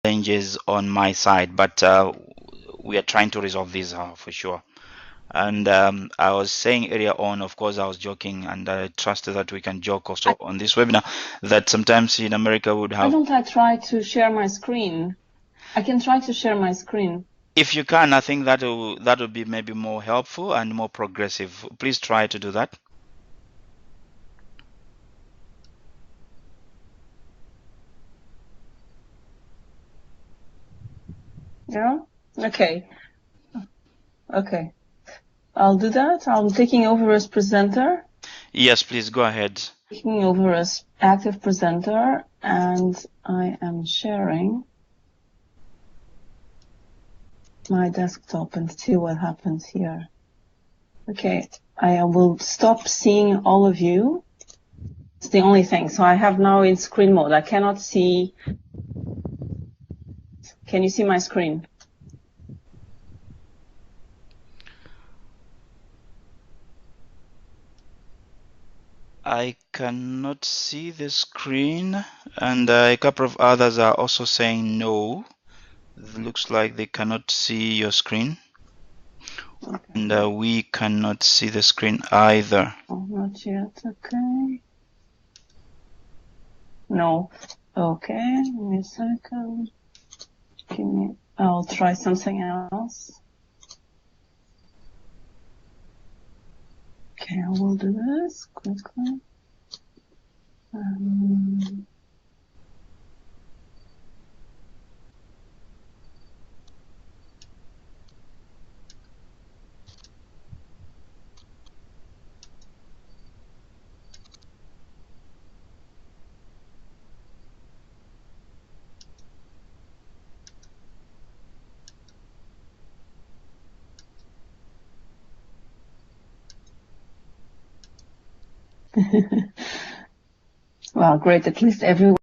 challenges on my side, but we are trying to resolve these for sure. And I was saying earlier on, of course, I was joking, and I trust that we can joke also on this webinar, that sometimes in America would have. Why don't I try to share my screen? I can try to share my screen. If you can, I think that will be maybe more helpful and more progressive. Please try to do that. Yeah? Okay. Okay. I'll do that. I'm taking over as presenter. Yes, please go ahead. Taking over as active presenter, and I am sharing my desktop and see what happens here. Okay, I will stop seeing all of you. It's the only thing. So I have now in screen mode. I cannot see. Can you see my screen? I cannot see the screen, and a couple of others are also saying no. It looks like they cannot see your screen. Okay. And we cannot see the screen either. Oh, not yet. Okay. No. Okay. Give me a second. I'll try something else. Okay, I will do this quickly. Well, great. At least everyone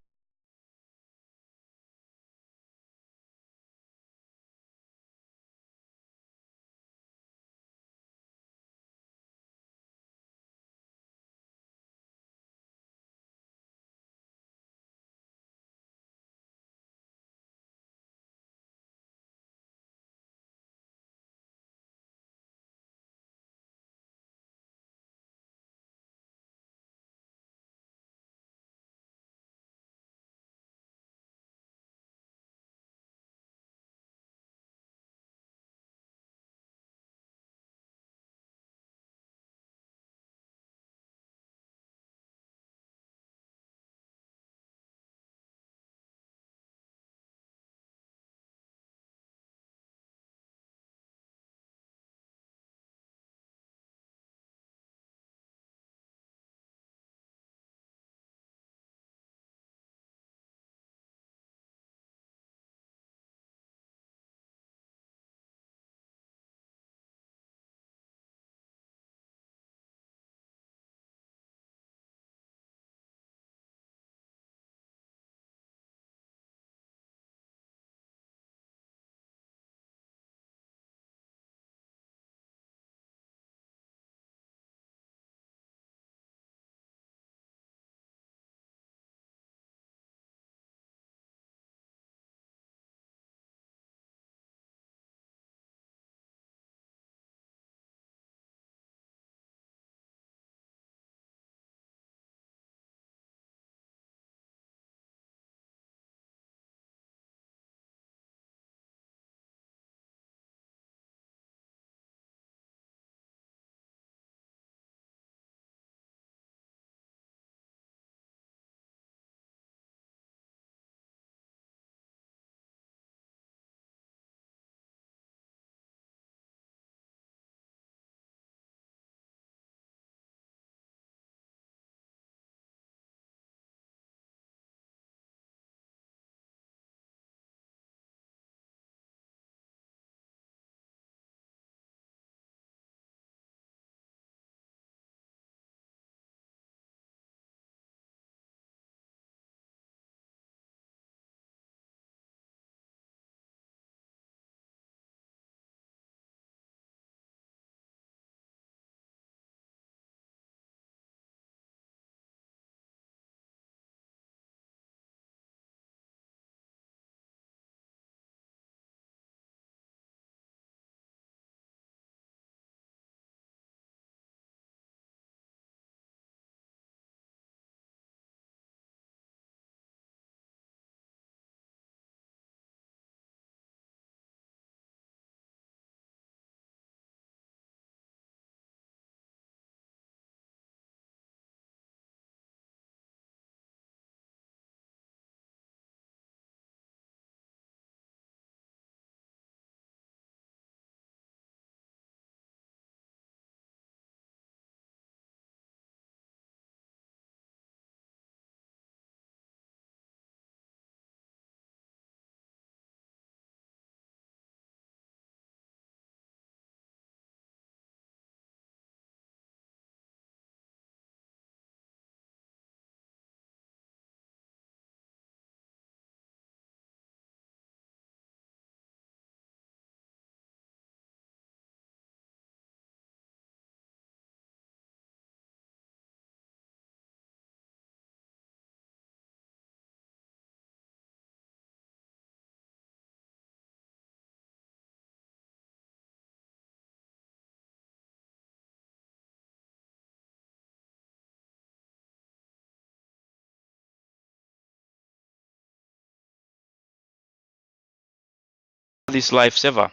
this lifesaver.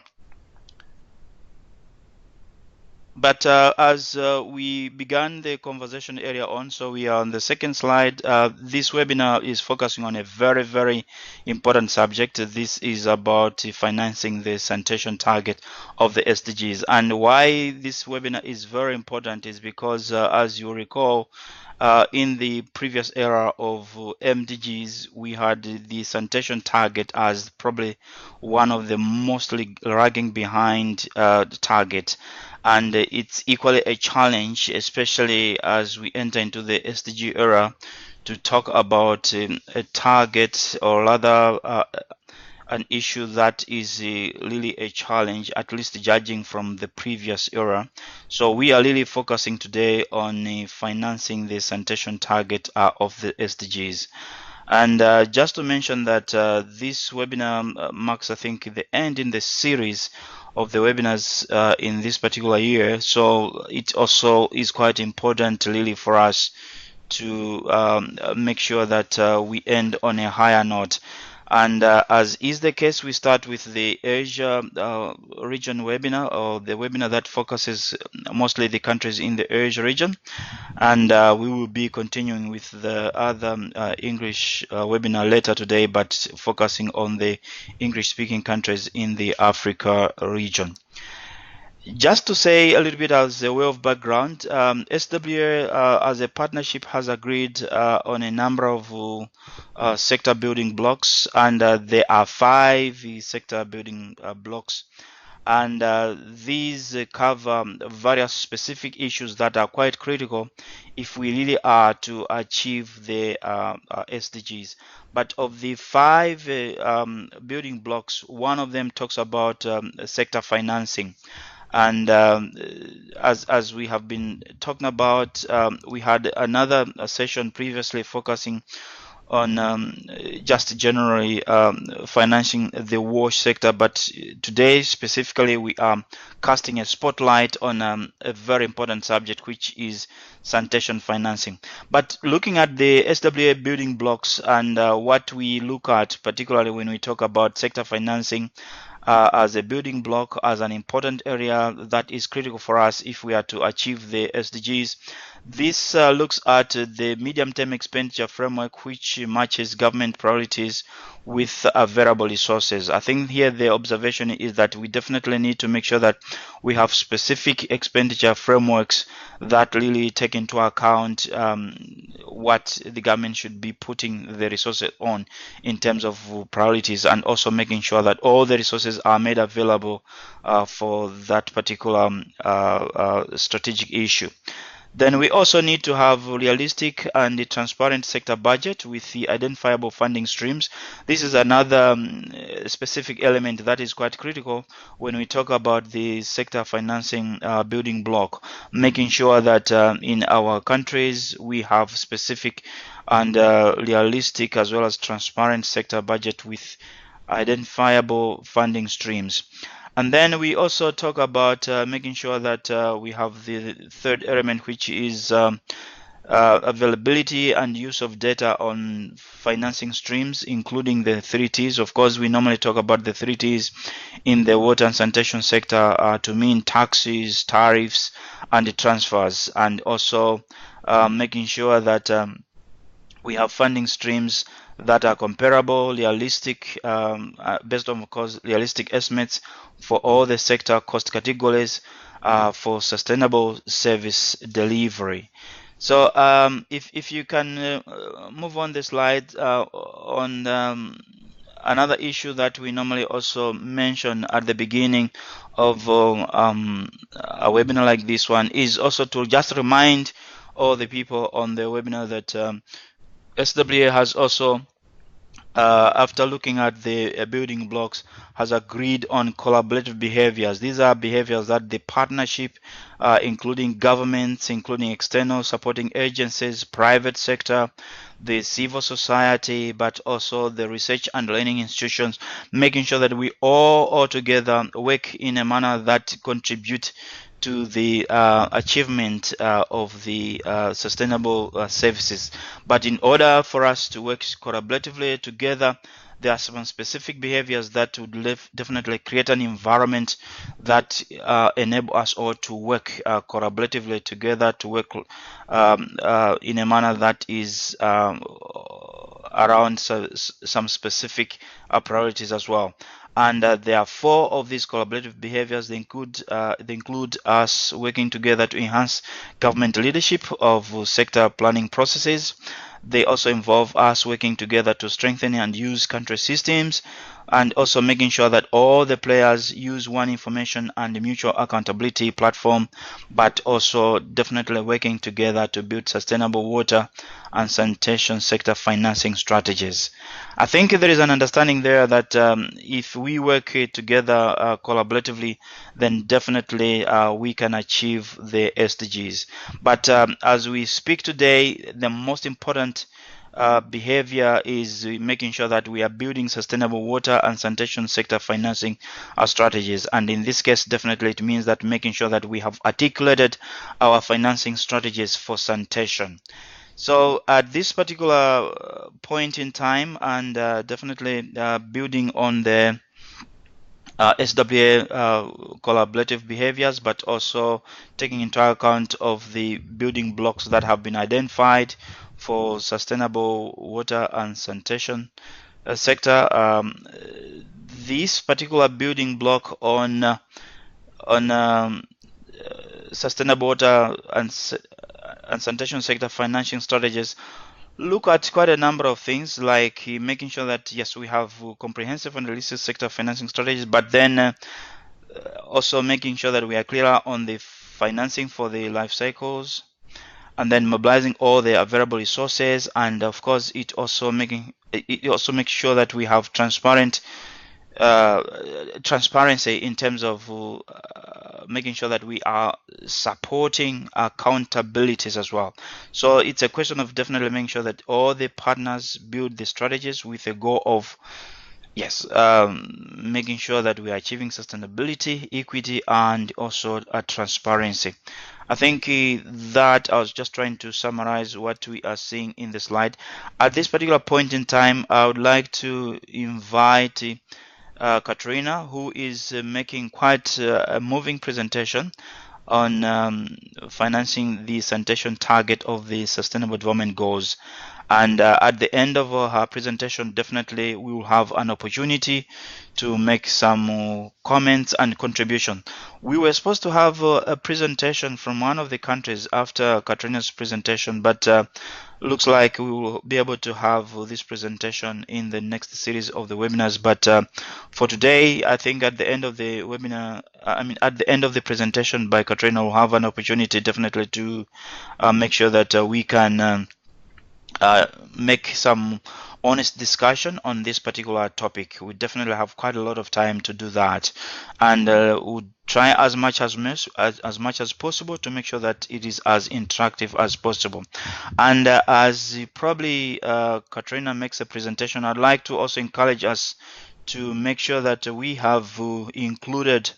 But as we began the conversation earlier on, so we are on the second slide. This webinar is focusing on a very, very important subject. This is about financing the sanitation target of the SDGs. And why this webinar is very important is because, as you recall, in the previous era of MDGs, we had the sanitation target as probably one of the mostly lagging behind target. And it's equally a challenge, especially as we enter into the SDG era, to talk about a target, or rather an issue that is really a challenge, at least judging from the previous era. So we are really focusing today on financing the sanitation target of the SDGs. And just to mention that this webinar marks, I think, the end in the series of the webinars in this particular year. So it also is quite important really for us to make sure that we end on a higher note. And as is the case, we start with the Asia region webinar, or the webinar that focuses mostly the countries in the Asia region. And we will be continuing with the other English webinar later today, but focusing on the English-speaking countries in the Africa region. Just to say a little bit as a way of background, SWA as a partnership has agreed on a number of sector building blocks, and there are 5 sector building blocks. And these cover various specific issues that are quite critical if we really are to achieve the SDGs. But of the 5 building blocks, one of them talks about sector financing. And as we have been talking about, we had another session previously focusing on just generally financing the WASH sector, but today specifically we are casting a spotlight on a very important subject, which is sanitation financing. But looking at the SWA building blocks and what we look at, particularly when we talk about sector financing as a building block, as an important area that is critical for us if we are to achieve the SDGs. This looks at the medium-term expenditure framework, which matches government priorities with available resources. I think here the observation is that we definitely need to make sure that we have specific expenditure frameworks that really take into account what the government should be putting the resources on in terms of priorities, and also making sure that all the resources are made available for that particular strategic issue. Then we also need to have realistic and transparent sector budget with the identifiable funding streams. This is another specific element that is quite critical when we talk about the sector financing building block, making sure that in our countries we have specific and realistic as well as transparent sector budget with identifiable funding streams. And then we also talk about making sure that we have the third element, which is availability and use of data on financing streams, including the 3 T's. Of course, we normally talk about the 3 T's in the water and sanitation sector to mean taxes, tariffs, and the transfers, and also making sure that we have funding streams that are comparable, realistic, based on, of course, realistic estimates for all the sector cost categories for sustainable service delivery. So if you can move on the slide on another issue that we normally also mention at the beginning of a webinar like this one is also to just remind all the people on the webinar that SWA has also, after looking at the building blocks, has agreed on collaborative behaviors. These are behaviors that the partnership, including governments, including external supporting agencies, private sector, the civil society, but also the research and learning institutions, making sure that we all together work in a manner that contribute to the achievement of the sustainable services. But in order for us to work collaboratively together, there are some specific behaviors that would definitely create an environment that enable us all to work collaboratively together, to work in a manner that is around some specific priorities as well. And there are 4 of these collaborative behaviors. They include us working together to enhance government leadership of sector planning processes. They also involve us working together to strengthen and use country systems, and also making sure that all the players use one information and mutual accountability platform, but also definitely working together to build sustainable water and sanitation sector financing strategies. I think there is an understanding there that if we work together collaboratively, then definitely we can achieve the SDGs. But as we speak today, the most important behavior is making sure that we are building sustainable water and sanitation sector financing strategies. And in this case, definitely it means that making sure that we have articulated our financing strategies for sanitation. So at this particular point in time, and definitely building on the SWA collaborative behaviors, but also taking into account of the building blocks that have been identified for sustainable water and sanitation sector. This particular building block on sustainable water and sanitation sector financing strategies look at quite a number of things, like making sure that yes, we have comprehensive and realistic sector financing strategies, but then also making sure that we are clear on the financing for the life cycles, and then mobilizing all the available resources, and of course it also makes sure that we have transparency in terms of making sure that we are supporting accountabilities as well. So it's a question of definitely making sure that all the partners build the strategies with a goal of making sure that we are achieving sustainability, equity, and also transparency. I think that I was just trying to summarize what we are seeing in the slide. At this particular point in time, I would like to invite Katrina, who is making quite a moving presentation on financing the sanitation target of the Sustainable Development Goals. And at the end of her presentation, definitely we will have an opportunity to make some comments and contribution. We were supposed to have a presentation from one of the countries after Katrina's presentation, but looks like we will be able to have this presentation in the next series of the webinars. But for today, I think at the end of the webinar, at the end of the presentation by Katrina, we'll have an opportunity definitely to make sure that we can make some honest discussion on this particular topic. We definitely have quite a lot of time to do that, and we'll try as much as possible to make sure that it is as interactive as possible. And as probably Katrina makes a presentation, I'd like to also encourage us to make sure that we have included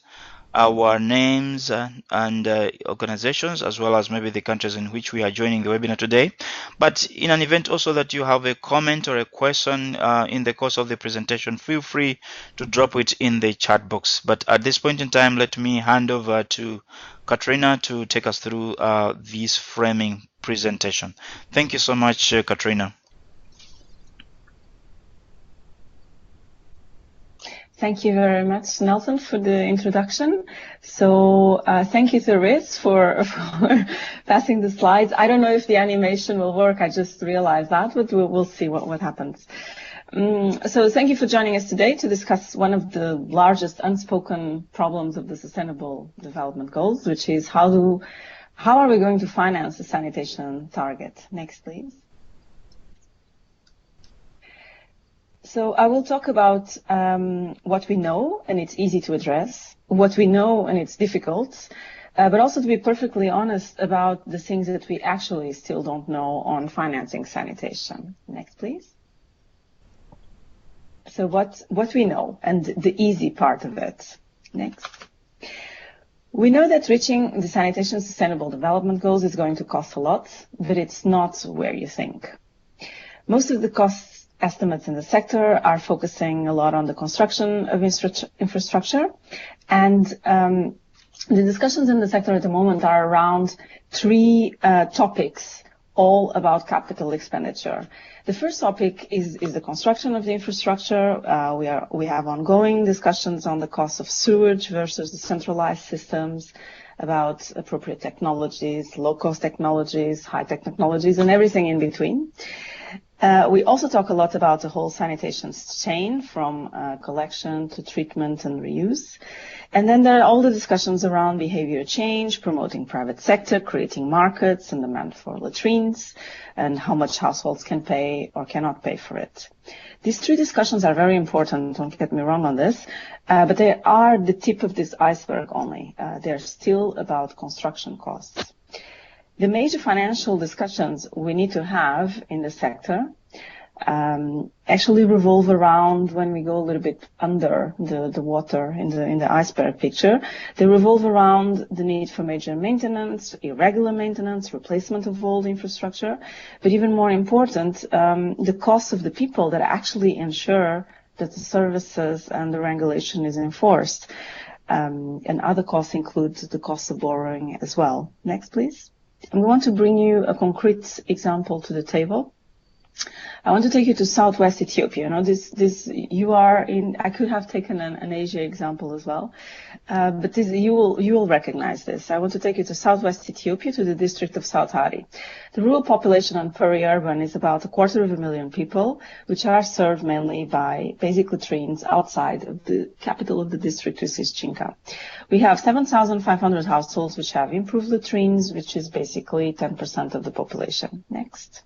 our names and organizations, as well as maybe the countries in which we are joining the webinar today. But in an event also that you have a comment or a question in the course of the presentation, feel free to drop it in the chat box. But at this point in time, let me hand over to Katrina to take us through this framing presentation. Thank you so much, Katrina. Thank you very much, Nelson, for the introduction. So thank you to Riz for passing the slides. I don't know if the animation will work. I just realized that, but we'll see what happens. So thank you for joining us today to discuss one of the largest unspoken problems of the Sustainable Development Goals, which is how are we going to finance the sanitation target? Next, please. So I will talk about what we know, and it's easy to address, what we know, and it's difficult, but also to be perfectly honest about the things that we actually still don't know on financing sanitation. Next, please. So what we know, and the easy part of it. Next. We know that reaching the Sanitation Sustainable Development Goals is going to cost a lot, but it's not where you think. Most of the cost estimates in the sector are focusing a lot on the construction of infrastructure, and the discussions in the sector at the moment are around three topics, all about capital expenditure. The first topic is the construction of the infrastructure. We have ongoing discussions on the cost of sewage versus the centralized systems, about appropriate technologies, low-cost technologies, high-tech technologies, and everything in between. We also talk a lot about the whole sanitation chain, from collection to treatment and reuse. And then there are all the discussions around behavior change, promoting private sector, creating markets and demand for latrines, and how much households can pay or cannot pay for it. These three discussions are very important, don't get me wrong on this, but they are the tip of this iceberg only. They're still about construction costs. The major financial discussions we need to have in the sector actually revolve around, when we go a little bit under the water in the iceberg picture, they revolve around the need for major maintenance, irregular maintenance, replacement of old infrastructure, but even more important, the cost of the people that actually ensure that the services and the regulation is enforced. And other costs include the cost of borrowing as well. Next, please. And we want to bring you a concrete example to the table. I want to take you to Southwest Ethiopia. You know, you are in. I could have taken an Asia example as well, but you will recognize this. I want to take you to Southwest Ethiopia, to the district of South Hari. The rural population on peri-urban is about 250,000 people, which are served mainly by basic latrines outside of the capital of the district, which is Chinka. We have 7,500 households which have improved latrines, which is basically 10% of the population. Next.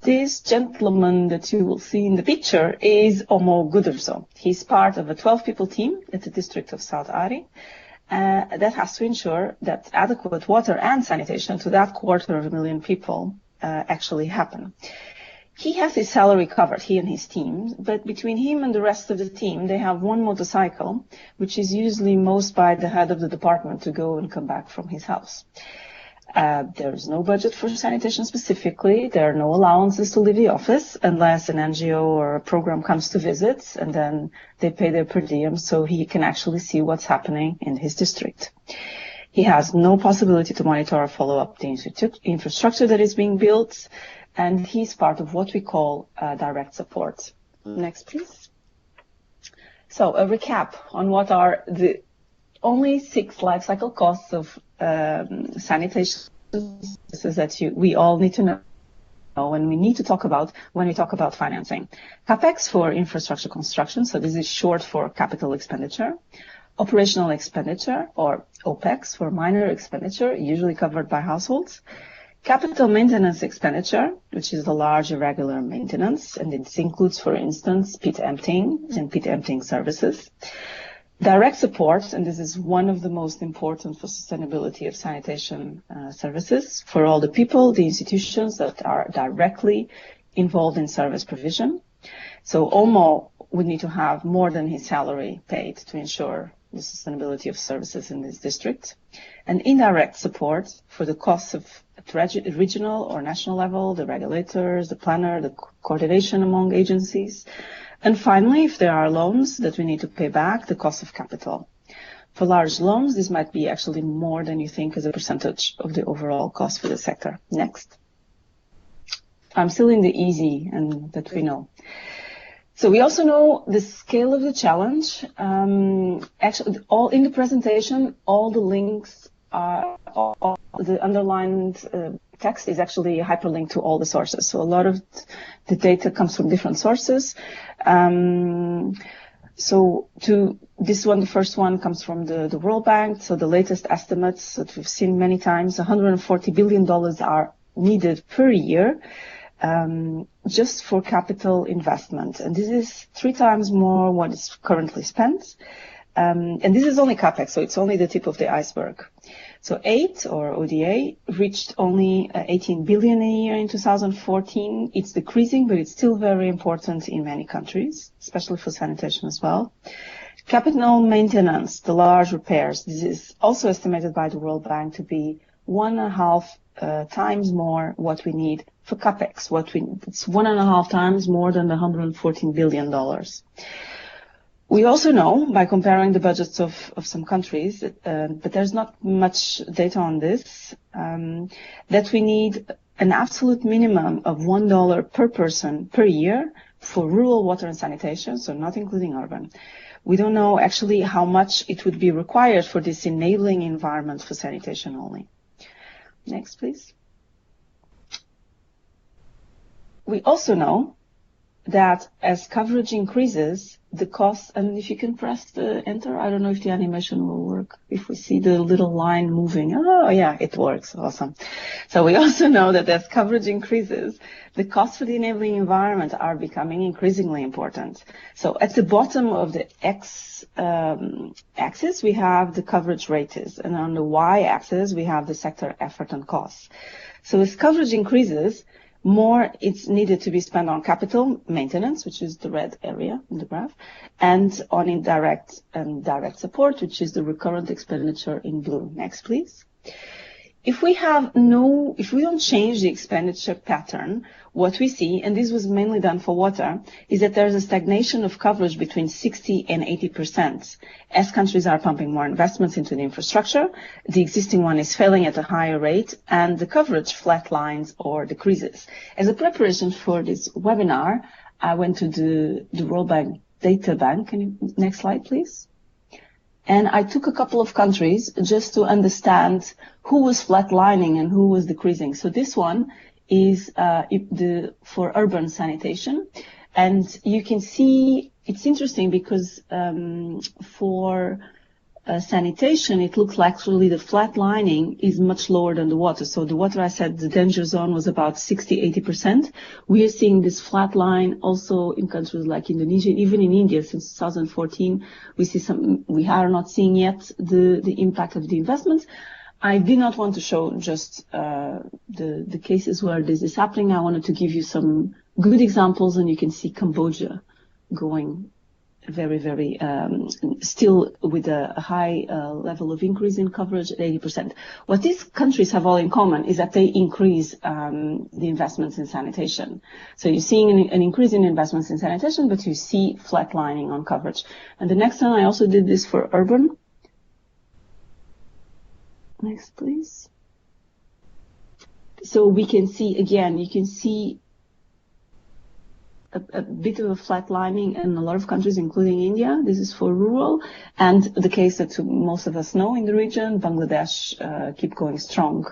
This gentleman that you will see in the picture is Omo Gudurzo. He's part of a 12-people team at the district of South Ari that has to ensure that adequate water and sanitation to that 250,000 people actually happen. He has his salary covered, he and his team, but between him and the rest of the team, they have one motorcycle, which is usually mowed by the head of the department to go and come back from his house. There is no budget for sanitation specifically. There are no allowances to leave the office unless an NGO or a program comes to visit, and then they pay their per diem so he can actually see what's happening in his district. He has no possibility to monitor or follow up the infrastructure that is being built, and he's part of what we call direct support. Next, please. So a recap on what are the only 6 life cycle costs of sanitation services that we all need to know when we talk about financing. CapEx for infrastructure construction, so this is short for capital expenditure. Operational expenditure, or OPEX, for minor expenditure, usually covered by households. Capital maintenance expenditure, which is the large irregular maintenance, and this includes, for instance, pit emptying and pit emptying services. Direct support, and this is one of the most important for sustainability of sanitation services, for all the people, the institutions that are directly involved in service provision. So Omo would need to have more than his salary paid to ensure the sustainability of services in this district. And indirect support for the costs of at regional or national level, the regulators, the planner, the coordination among agencies. And finally, if there are loans that we need to pay back, the cost of capital. For large loans, this might be actually more than you think as a percentage of the overall cost for the sector. Next. I'm still in the easy and that we know. So we also know the scale of the challenge. Actually, all in the presentation, all the links are, all the underlined text is actually a hyperlink to all the sources. So a lot of the data comes from different sources. So to this one, the first one comes from the World Bank. So the latest estimates that we've seen many times, $140 billion are needed per year just for capital investment. And this is 3 times more what is currently spent. And this is only CapEx, so it's only the tip of the iceberg. So aid, or ODA, reached only 18 billion a year in 2014. It's decreasing, but it's still very important in many countries, especially for sanitation as well. Capital maintenance, the large repairs, this is also estimated by the World Bank to be 1.5 times more what we need for capex. It's 1.5 times more than the $114 billion. We also know, by comparing the budgets of some countries, but there's not much data on this, that we need an absolute minimum of $1 per person per year for rural water and sanitation, so not including urban. We don't know actually how much it would be required for this enabling environment for sanitation only. Next, please. We also know that as coverage increases, the cost, and if you can press the enter, I don't know if the animation will work, if we see the little line moving. Oh yeah, it works, awesome. So we also know that as coverage increases, the costs for the enabling environment are becoming increasingly important. So at the bottom of the x-axis, we have the coverage rates, and on the y-axis, we have the sector effort and costs. So as coverage increases, more it's needed to be spent on capital maintenance, which is the red area in the graph, and on indirect and direct support, which is the recurrent expenditure in blue. Next, please. If we don't change the expenditure pattern, what we see, and this was mainly done for water, is that there's a stagnation of coverage between 60 and 80%. As countries are pumping more investments into the infrastructure, the existing one is failing at a higher rate, and the coverage flatlines or decreases. As a preparation for this webinar, I went to the World Bank Data Bank. Next slide, please. And I took a couple of countries just to understand who was flatlining and who was decreasing. So this one is for urban sanitation. And you can see it's interesting because for sanitation, it looks like actually the flatlining is much lower than the water. So the water, I said the danger zone was about 60-80%. We are seeing this flat line also in countries like Indonesia, even in India since 2014. We are not seeing yet the impact of the investments. I did not want to show just the cases where this is happening. I wanted to give you some good examples, and you can see Cambodia going very, very, still with a high level of increase in coverage at 80%. What these countries have all in common is that they increase the investments in sanitation. So you're seeing an increase in investments in sanitation, but you see flatlining on coverage. And the next one, I also did this for urban. Next, please. So we can see, again, you can see a bit of a flatlining in a lot of countries, including India. This is for rural. And the case that most of us know in the region, Bangladesh, keep going strong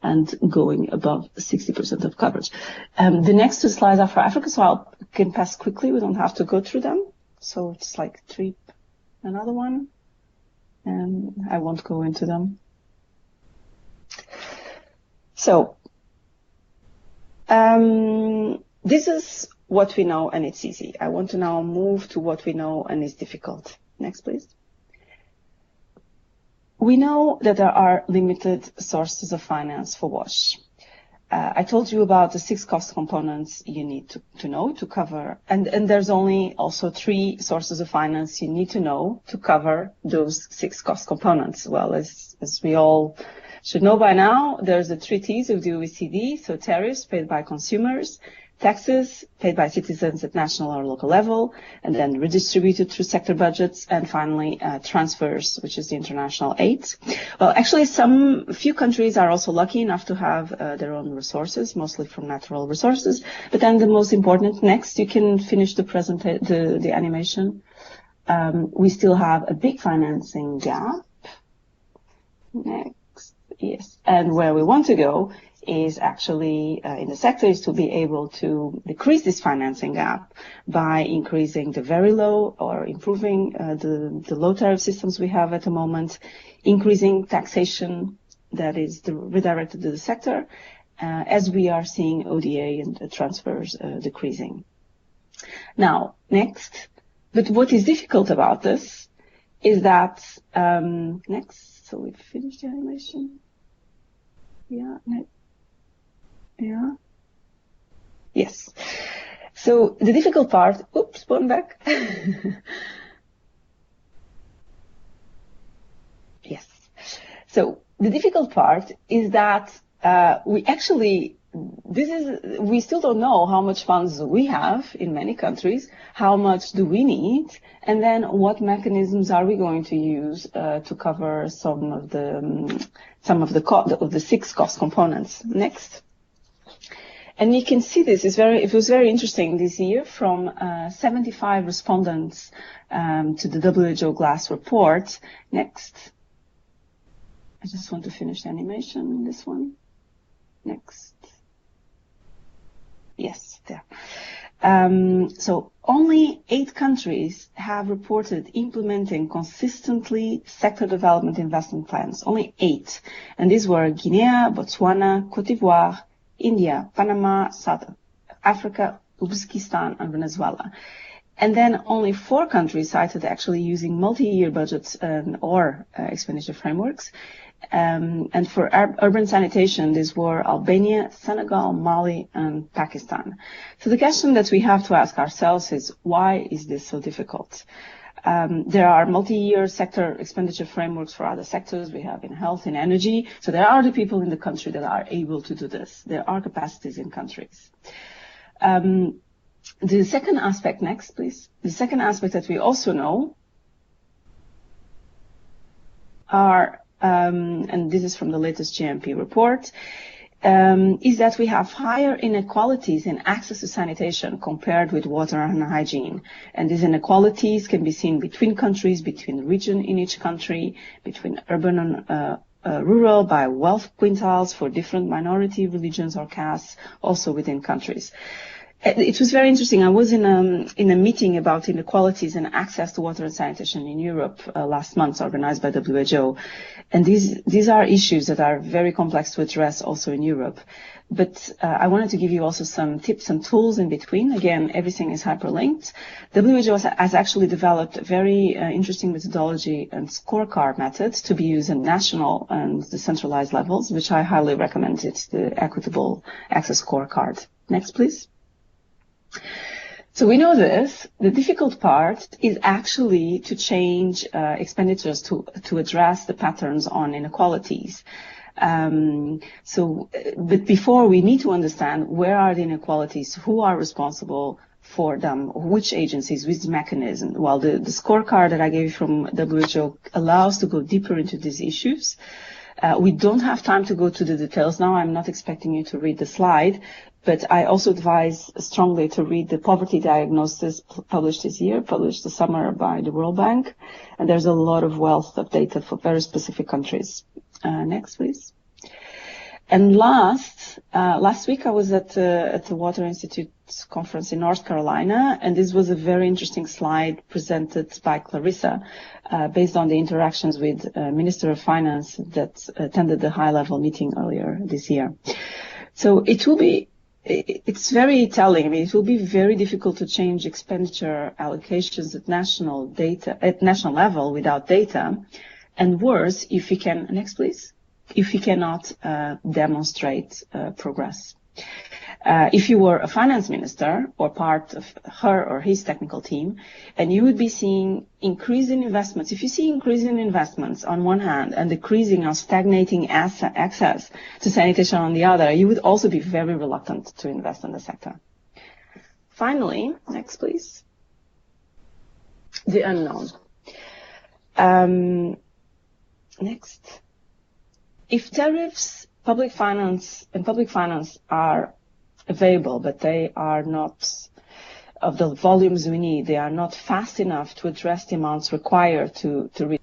and going above 60% of coverage. The next two slides are for Africa, so I can pass quickly. We don't have to go through them. So it's like another one, and I won't go into them. So this is what we know, and it's easy. I want to now move to what we know and is difficult. Next, please. We know that there are limited sources of finance for WASH. I told you about the 6 cost components you need to know to cover, and there's only also 3 sources of finance you need to know to cover those 6 cost components. Well, as we all should know by now, there's the 3 T's of the OECD, so tariffs paid by consumers, taxes paid by citizens at national or local level, and then redistributed through sector budgets, and finally transfers, which is the international aid. Well, actually, few countries are also lucky enough to have their own resources, mostly from natural resources. But then the most important, next, you can finish the animation. We still have a big financing gap. Next, yes, and where we want to go is actually in the sector is to be able to decrease this financing gap by increasing the very low or improving the low tariff systems we have at the moment, increasing taxation that is redirected to the sector, as we are seeing ODA and transfers decreasing. Now, next, but what is difficult about this is that, next, so we've finished the animation. Yeah, next. Yeah. Yes. So the difficult part, oops, going back. So the difficult part is that we still don't know how much funds we have in many countries, how much do we need, and then what mechanisms are we going to use to cover some of the 6 cost components. Next. And you can see this it was very interesting this year from 75 respondents to the WHO GLAAS report. Next. I just want to finish the animation, this one. Next. Yes, there. So only 8 countries have reported implementing consistently sector development investment plans. Only 8. And these were Guinea, Botswana, Cote d'Ivoire, India, Panama, South Africa, Uzbekistan, and Venezuela. And then only 4 countries cited actually using multi-year budgets or expenditure frameworks. And for urban sanitation, these were Albania, Senegal, Mali, and Pakistan. So the question that we have to ask ourselves is, why is this so difficult? There are multi-year sector expenditure frameworks for other sectors. We have in health and energy. So there are the people in the country that are able to do this. There are capacities in countries. The second aspect, next, please. The second aspect that we also know are, and this is from the latest GMP report, is that we have higher inequalities in access to sanitation compared with water and hygiene. And these inequalities can be seen between countries, between region in each country, between urban and rural, by wealth quintiles for different minority religions or castes, also within countries. It was very interesting. I was in a meeting about inequalities and access to water and sanitation in Europe last month, organized by WHO. And these are issues that are very complex to address also in Europe. But I wanted to give you also some tips and tools in between. Again, everything is hyperlinked. WHO has actually developed a very interesting methodology and scorecard methods to be used at national and decentralized levels, which I highly recommend. It's the Equitable Access Scorecard. Next, please. So we know this. The difficult part is actually to change expenditures to address the patterns on inequalities. But before, we need to understand where are the inequalities, who are responsible for them, which agencies, which mechanism. Well, the scorecard that I gave you from WHO allows to go deeper into these issues. We don't have time to go to the details now. I'm not expecting you to read the slide, but I also advise strongly to read the poverty diagnosis published this year, published this summer by the World Bank. And there's a lot of wealth of data for very specific countries. Next, please. And last week I was at the Water Institute conference in North Carolina, and this was a very interesting slide presented by Clarissa, based on the interactions with Minister of Finance that attended the high-level meeting earlier this year. So it's very telling. I mean, it will be very difficult to change expenditure allocations at national level without data, and worse, if we can, next please, if we cannot demonstrate progress. If you were a finance minister or part of her or his technical team, and you would be seeing increase in investments, if you see increase in investments on one hand and decreasing or stagnating access to sanitation on the other, you would also be very reluctant to invest in the sector. Finally, next please, the unknown. Next. If tariffs, public finance are available, but they are not of the volumes we need, they are not fast enough to address the amounts required to reach.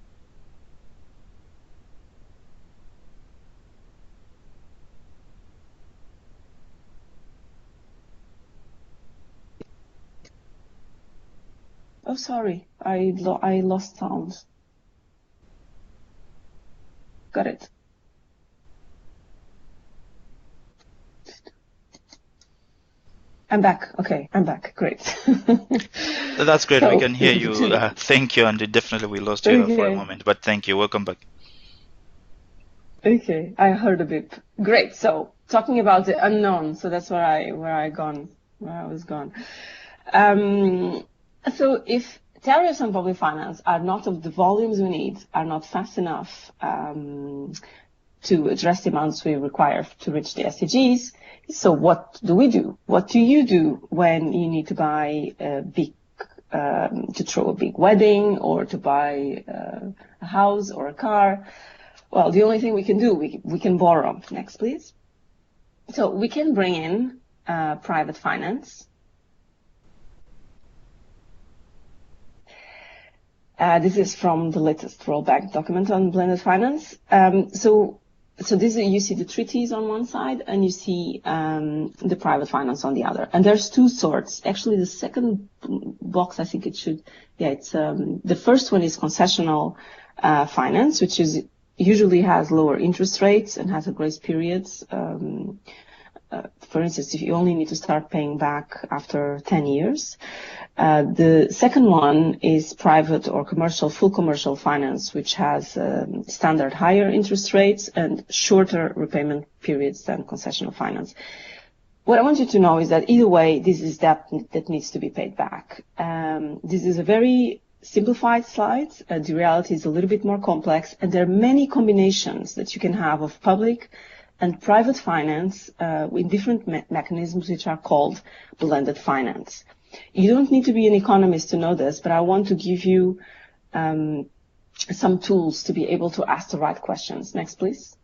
Oh, sorry, I lost sound. Got it. I'm back. Okay, I'm back. Great. That's great. We can hear you. Thank you. And definitely we lost you for a moment, but thank you. Welcome back. Okay, I heard a bit. Great. So talking about the unknown. So that's where I was gone. So if tariffs and public finance are not of the volumes we need, are not fast enough to address the amounts we require to reach the SDGs. So what do we do? What do you do when you need to buy a big, to throw a big wedding, or to buy a house or a car? Well, the only thing we can do, we can borrow. Next, please. So we can bring in private finance. This is from the latest rollback document on blended finance. So this, you see the treaties on one side, and you see the private finance on the other. And there's two sorts. Actually, the second box, I think it should, it's the first one is concessional finance, which is usually has lower interest rates and has a grace periods. For instance, if you only need to start paying back after 10 years. The second one is private or commercial, full commercial finance, which has standard higher interest rates and shorter repayment periods than concessional finance. What I want you to know is that either way, this is debt that needs to be paid back. This is a very simplified slide. The reality is a little bit more complex, and there are many combinations that you can have of public and private finance with different mechanisms which are called blended finance. You don't need to be an economist to know this, but I want to give you some tools to be able to ask the right questions. Next, please.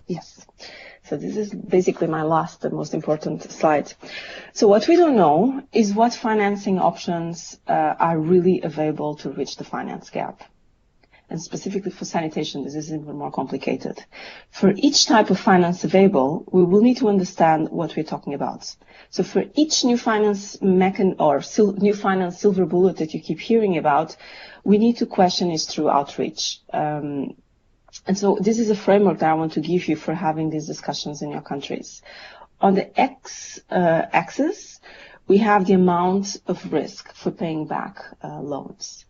Yes. So this is basically my last and most important slide. So what we don't know is what financing options are really available to reach the finance gap. And specifically for sanitation, this is even more complicated. For each type of finance available, we will need to understand what we're talking about. So for each new finance new finance silver bullet that you keep hearing about, we need to question it through outreach. And so this is a framework that I want to give you for having these discussions in your countries. On the x-axis, we have the amount of risk for paying back loans.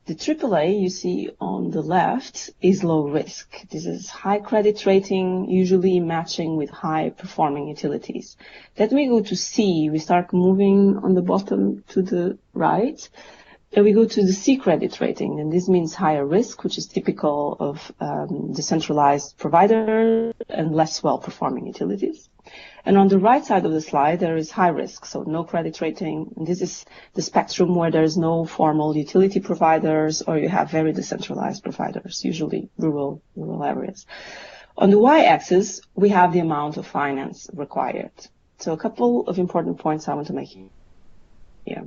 The AAA you see on the left is low risk. This is high credit rating, usually matching with high performing utilities. Then we go to C, we start moving on the bottom to the right. Then we go to the C credit rating, and this means higher risk, which is typical of decentralized providers and less well-performing utilities. And on the right side of the slide, there is high risk, so no credit rating. And this is the spectrum where there is no formal utility providers, or you have very decentralized providers, usually rural areas. On the y-axis, we have the amount of finance required. So a couple of important points I want to make here. Yeah.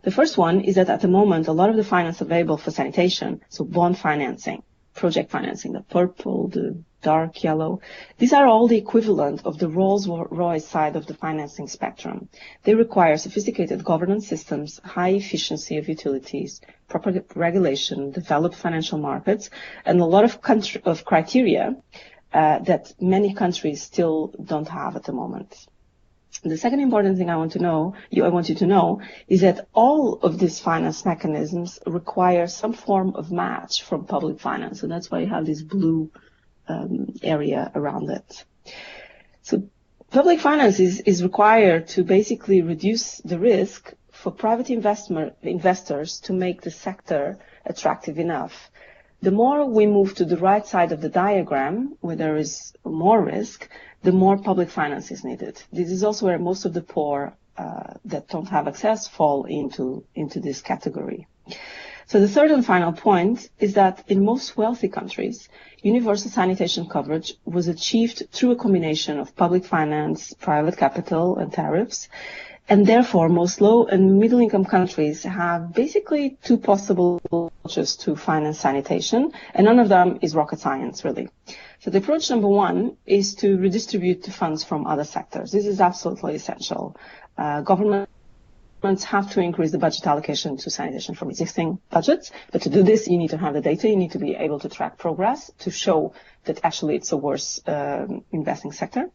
The first one is that at the moment, a lot of the finance available for sanitation, so bond financing, project financing, the purple, the dark yellow, these are all the equivalent of the Rolls-Royce side of the financing spectrum. They require sophisticated governance systems, high efficiency of utilities, proper regulation, developed financial markets, and a lot of criteria that many countries still don't have at the moment. The second important thing I want you to know is that all of these finance mechanisms require some form of match from public finance, and that's why you have this blue area around it. So public finance is required to basically reduce the risk for private investors to make the sector attractive enough. The more we move to the right side of the diagram, where there is more risk, the more public finance is needed. This is also where most of the poor that don't have access fall into this category. So the third and final point is that in most wealthy countries, universal sanitation coverage was achieved through a combination of public finance, private capital, and tariffs. And therefore, most low and middle income countries have basically two possible approaches to finance sanitation, and none of them is rocket science, really. So the approach number one is to redistribute the funds from other sectors. This is absolutely essential. Governments have to increase the budget allocation to sanitation from existing budgets, but to do this, you need to have the data, you need to be able to track progress to show that actually it's a worse investing sector.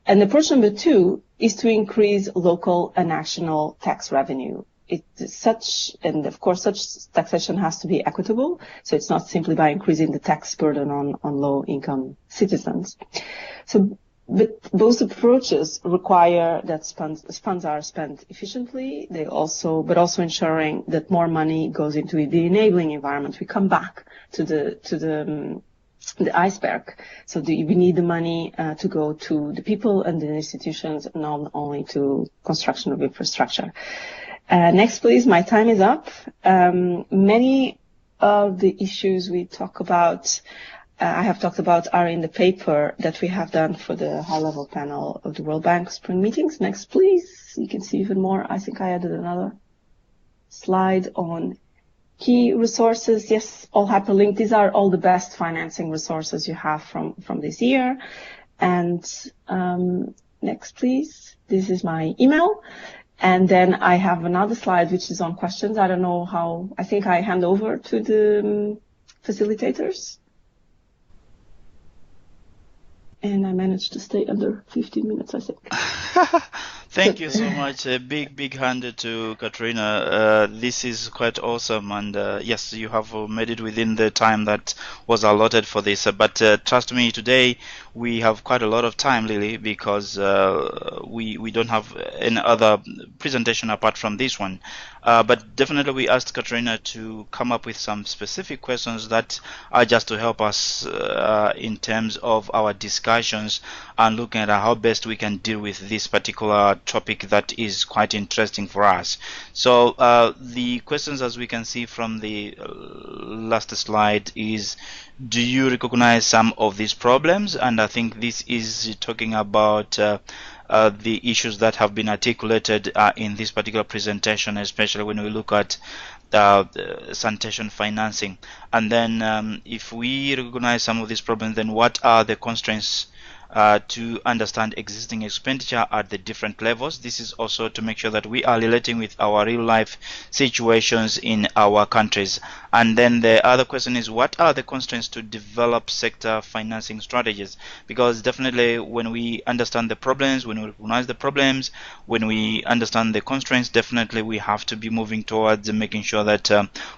And approach number two is to increase local and national tax revenue. And of course, such taxation has to be equitable, so it's not simply by increasing the tax burden on low-income citizens. So But both approaches require that funds are spent efficiently. But also ensuring that more money goes into the enabling environment. We come back to the iceberg. So we need the money to go to the people and the institutions, not only to construction of infrastructure. Next, please. My time is up. Many of the issues we talk about, I have talked about, are in the paper that we have done for the high-level panel of the World Bank spring meetings. Next, please. You can see even more. I think I added another slide on key resources. Yes, all hyperlinked. These are all the best financing resources you have from this year. And next, please. This is my email. And then I have another slide which is on questions. I don't know how. I think I hand over to the facilitators. And I managed to stay under 15 minutes, I think. Thank you so much. A big hand to Katrina. This is quite awesome, and yes, you have made it within the time that was allotted for this. But trust me, today we have quite a lot of time, Lily, because we don't have any other presentation apart from this one. But definitely we asked Katrina to come up with some specific questions that are just to help us in terms of our discussions and looking at how best we can deal with this particular topic that is quite interesting for us. So the questions, as we can see from the last slide, is: do you recognize some of these problems? And I think this is talking about the issues that have been articulated in this particular presentation, especially when we look at sanitation financing. And then if we recognize some of these problems, then what are the constraints to understand existing expenditure at the different levels? This is also to make sure that we are relating with our real life situations in our countries. And then the other question is, what are the constraints to develop sector financing strategies? Because definitely when we understand the problems, when we recognize the problems, when we understand the constraints, definitely we have to be moving towards making sure that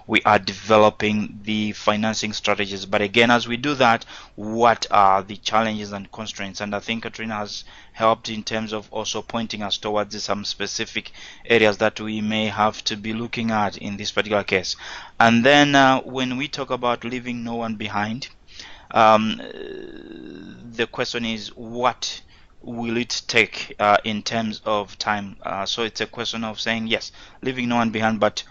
we are developing the financing strategies. But again, as we do that, what are the challenges and constraints? And I think Katrina has helped in terms of also pointing us towards some specific areas that we may have to be looking at in this particular case. And then when we talk about leaving no one behind, the question is, what will it take in terms of time? So it's a question of saying, yes, leaving no one behind, but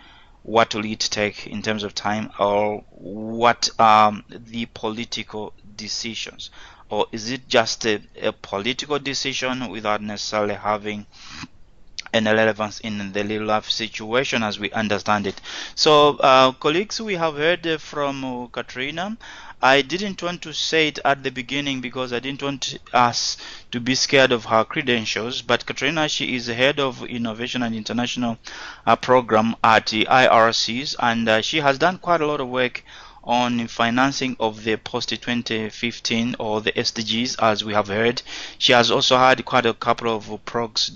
what will it take in terms of time, or what are the political decisions? Or is it just a political decision without necessarily having any relevance in the real life situation as we understand it? So colleagues, we have heard from Katrina. I didn't want to say it at the beginning because I didn't want us to be scared of her credentials, but Katrina, she is head of innovation and international program at the IRCs, and she has done quite a lot of work on financing of the post-2015 or the SDGs, as we have heard. She has also had quite a couple of blogs.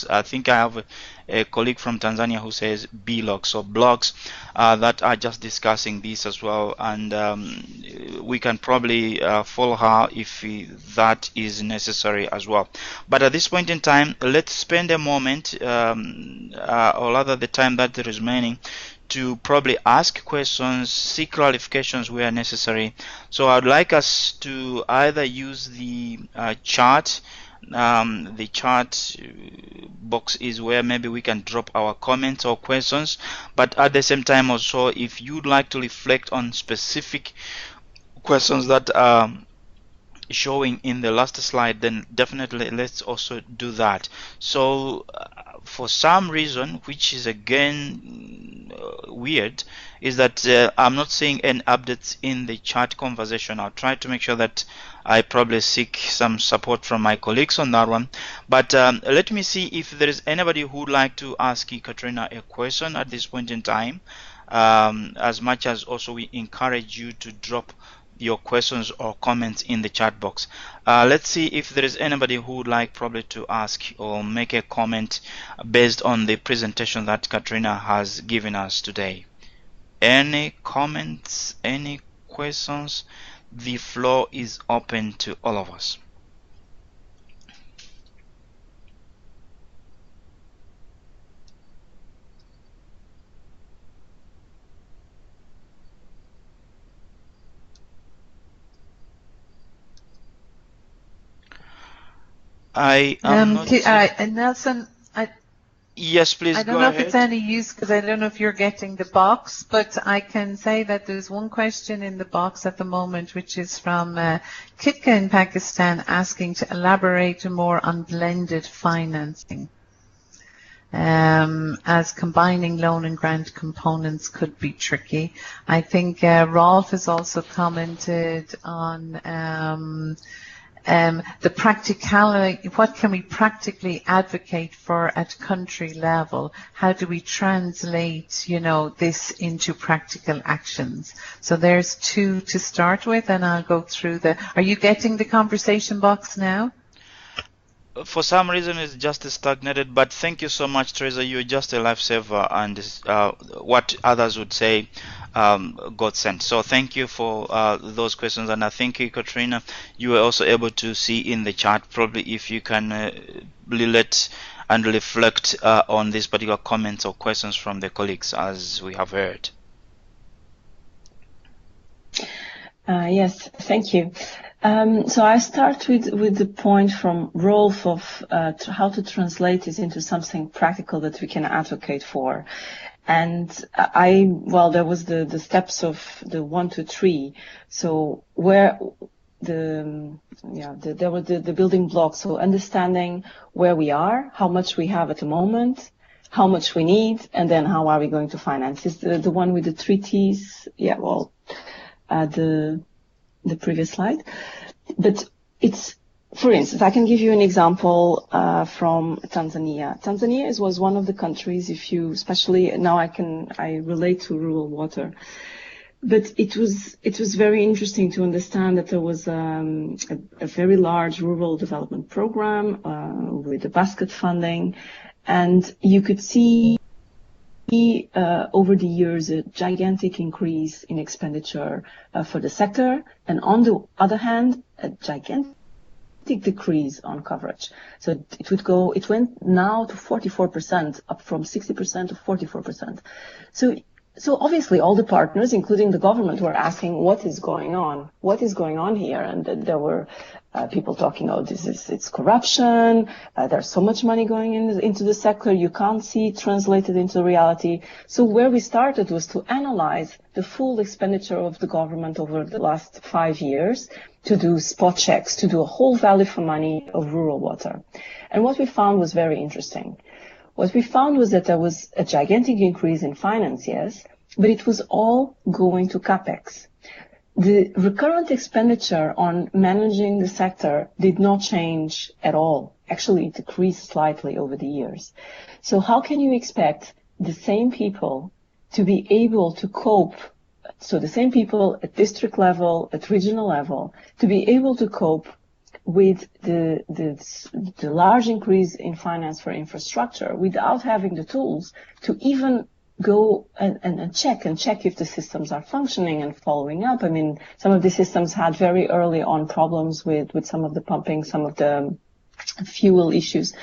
I think I have a colleague from Tanzania who says blogs, so blogs that are just discussing this as well, and we can probably follow her if that is necessary as well. But at this point in time, let's spend a moment, or rather the time that is remaining, to probably ask questions, seek clarifications where necessary. So I'd like us to either use the chat. The chat box is where maybe we can drop our comments or questions, but at the same time also, if you'd like to reflect on specific questions that are showing in the last slide, then definitely let's also do that. So for some reason, which is again weird, is that I'm not seeing any updates in the chat conversation. I'll try to make sure that I probably seek some support from my colleagues on that one. But let me see if there is anybody who would like to ask Katrina a question at this point in time, as much as also we encourage you to drop your questions or comments in the chat box. Let's see if there is anybody who would like probably to ask or make a comment based on the presentation that Katrina has given us today. Any comments, any questions? the floor is open to all of us. I am not... Nelson, Yes, please I go don't know ahead. if it's any use because I don't know if you're getting the box, but I can say that there's one question in the box at the moment, which is from Kitka in Pakistan, asking to elaborate more on blended financing, as combining loan and grant components could be tricky. I think Rolf has also commented on the practicality, what can we practically advocate for at country level? How do we translate, this into practical actions? So there's two to start with, and I'll go through are you getting the conversation box now? For some reason, it's just stagnated, but thank you so much, Teresa. You're just a lifesaver, and what others would say, got sent. So thank you for those questions, and I think, Katrina, you were also able to see in the chat, probably if you can relate and reflect on these particular comments or questions from the colleagues, as we have heard. Yes, thank you. So I start with the point from Rolf of how to translate this into something practical that we can advocate for. And there was the steps of the 1 to 3. So where there were the building blocks. So understanding where we are, how much we have at the moment, how much we need, and then how are we going to finance. Is the one with the 3 T's? Yeah, the previous slide. But it's, for instance, I can give you an example from Tanzania. Tanzania was one of the countries, especially now I relate to rural water. But it was very interesting to understand that there was a very large rural development program with the basket funding, and you could see over the years a gigantic increase in expenditure for the sector, and on the other hand, a gigantic decrease on coverage. So it went now to 44%, up from 60% to 44%. So obviously all the partners, including the government, were asking, what is going on? What is going on here? And there were people talking, it's corruption. There's so much money going into the sector. You can't see it translated into reality. So where we started was to analyze the full expenditure of the government over the last 5 years, to do spot checks, to do a whole value for money of rural water. And what we found was very interesting. What we found was that there was a gigantic increase in finance, yes, but it was all going to CapEx. The recurrent expenditure on managing the sector did not change at all. Actually, it decreased slightly over the years. So how can you expect the same people to be able to cope, so the same people at district level, at regional level, to be able to cope with the large increase in finance for infrastructure without having the tools to even go and check if the systems are functioning and following up? I mean, some of the systems had very early on problems with some of the pumping, some of the fuel issues,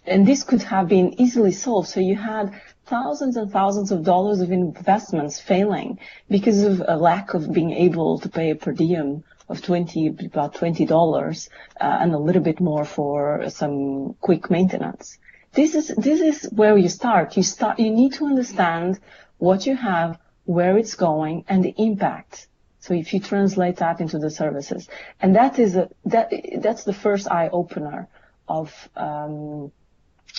and this could have been easily solved. So you had thousands and thousands of dollars of investments failing because of a lack of being able to pay a per diem of about $20 and a little bit more for some quick maintenance. This is where you start. You need to understand what you have, where it's going, and the impact. So if you translate that into the services, and that's the first eye opener of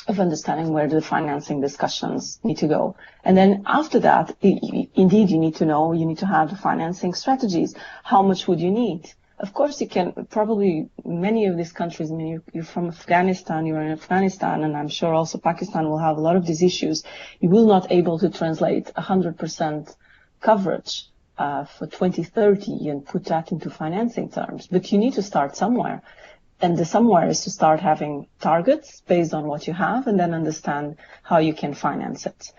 understanding where the financing discussions need to go. And then after that, indeed, you need to have the financing strategies. How much would you need? Of course, you can probably, many of these countries, I mean, you're from Afghanistan, you're in Afghanistan, and I'm sure also Pakistan will have a lot of these issues. You will not able to translate 100% coverage for 2030 and put that into financing terms. But you need to start somewhere. And the somewhere is to start having targets based on what you have and then understand how you can finance it.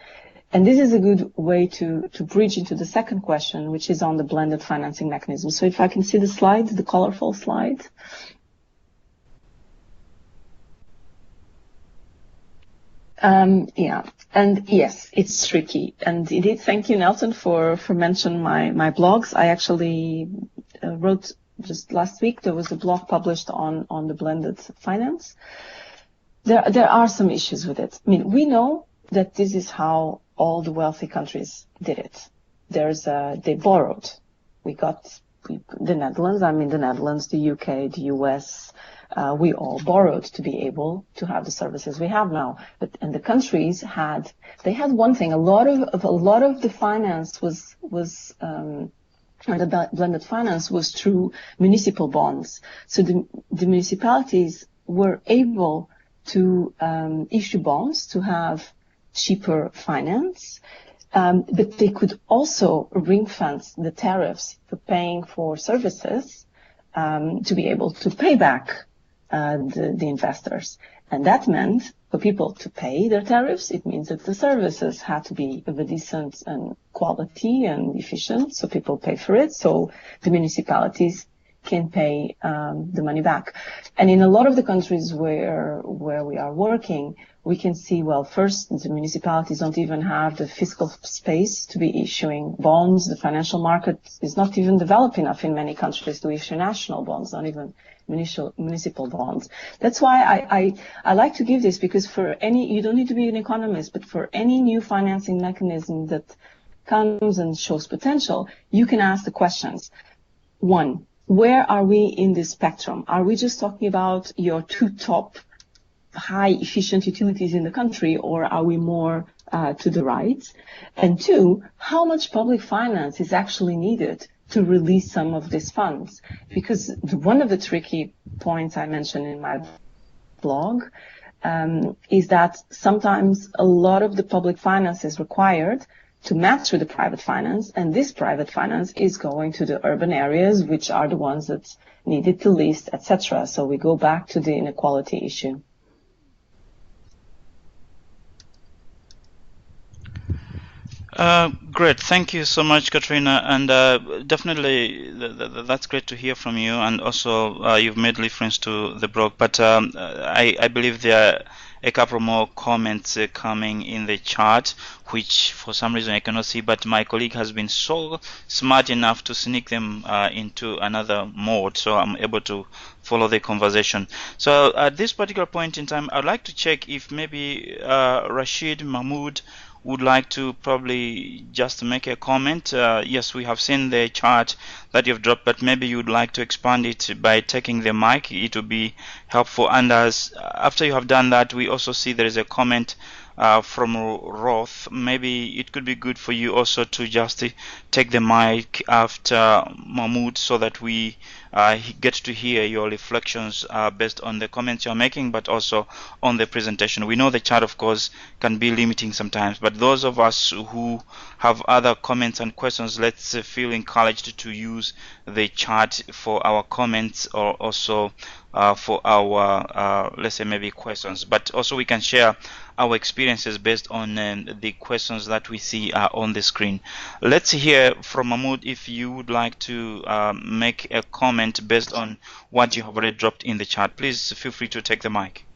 And this is a good way to bridge into the second question, which is on the blended financing mechanism. So if I can see the slide, the colorful slide. Yeah, and yes, it's tricky. And indeed, thank you, Nelson, for mentioning my blogs. I actually wrote just last week, there was a blog published on the blended finance. There are some issues with it. I mean, we know that this is how all the wealthy countries did it. They borrowed. We got the Netherlands, the UK, the US, we all borrowed to be able to have the services we have now. And the countries had one thing. A lot of the finance was the blended finance was through municipal bonds. So the municipalities were able to issue bonds to have cheaper finance, but they could also ring fence the tariffs for paying for services to be able to pay back the investors. And that meant for people to pay their tariffs, it means that the services had to be of a decent and quality and efficient, so people pay for it, so the municipalities can pay the money back. And in a lot of the countries where we are working, we can see, well, first, the municipalities don't even have the fiscal space to be issuing bonds. The financial market is not even developed enough in many countries to issue national bonds, not even municipal bonds. That's why I like to give this, because you don't need to be an economist, but for any new financing mechanism that comes and shows potential, you can ask the questions. One, where are we in this spectrum? Are we just talking about your two top high efficient utilities in the country, or are we more to the right? And two, how much public finance is actually needed to release some of these funds? Because one of the tricky points I mentioned in my blog is that sometimes a lot of the public finance is required to match with the private finance, and this private finance is going to the urban areas, which are the ones that need it the least, etc. So we go back to the inequality issue. Great, thank you so much, Katrina, and definitely that's great to hear from you. And also, you've made reference to the blog, but I believe there are a couple more comments coming in the chat, which for some reason I cannot see, but my colleague has been so smart enough to sneak them into another mode, so I'm able to follow the conversation. So at this particular point in time, I'd like to check if maybe Rashid Mahmoud would like to probably just make a comment. Yes, we have seen the chart that you've dropped, but maybe you'd like to expand it by taking the mic. It would be helpful. And after you have done that, we also see there is a comment from Roth. Maybe it could be good for you also to just take the mic after Mahmoud, so that we get to hear your reflections based on the comments you're making, but also on the presentation. We know the chat, of course, can be limiting sometimes, but those of us who have other comments and questions, let's feel encouraged to use the chat for our comments, or also for our, let's say, maybe questions. But also we can share our experiences based on the questions that we see on the screen. Let's hear from Mahmoud if you would like to make a comment based on what you have already dropped in the chat. Please feel free to take the mic.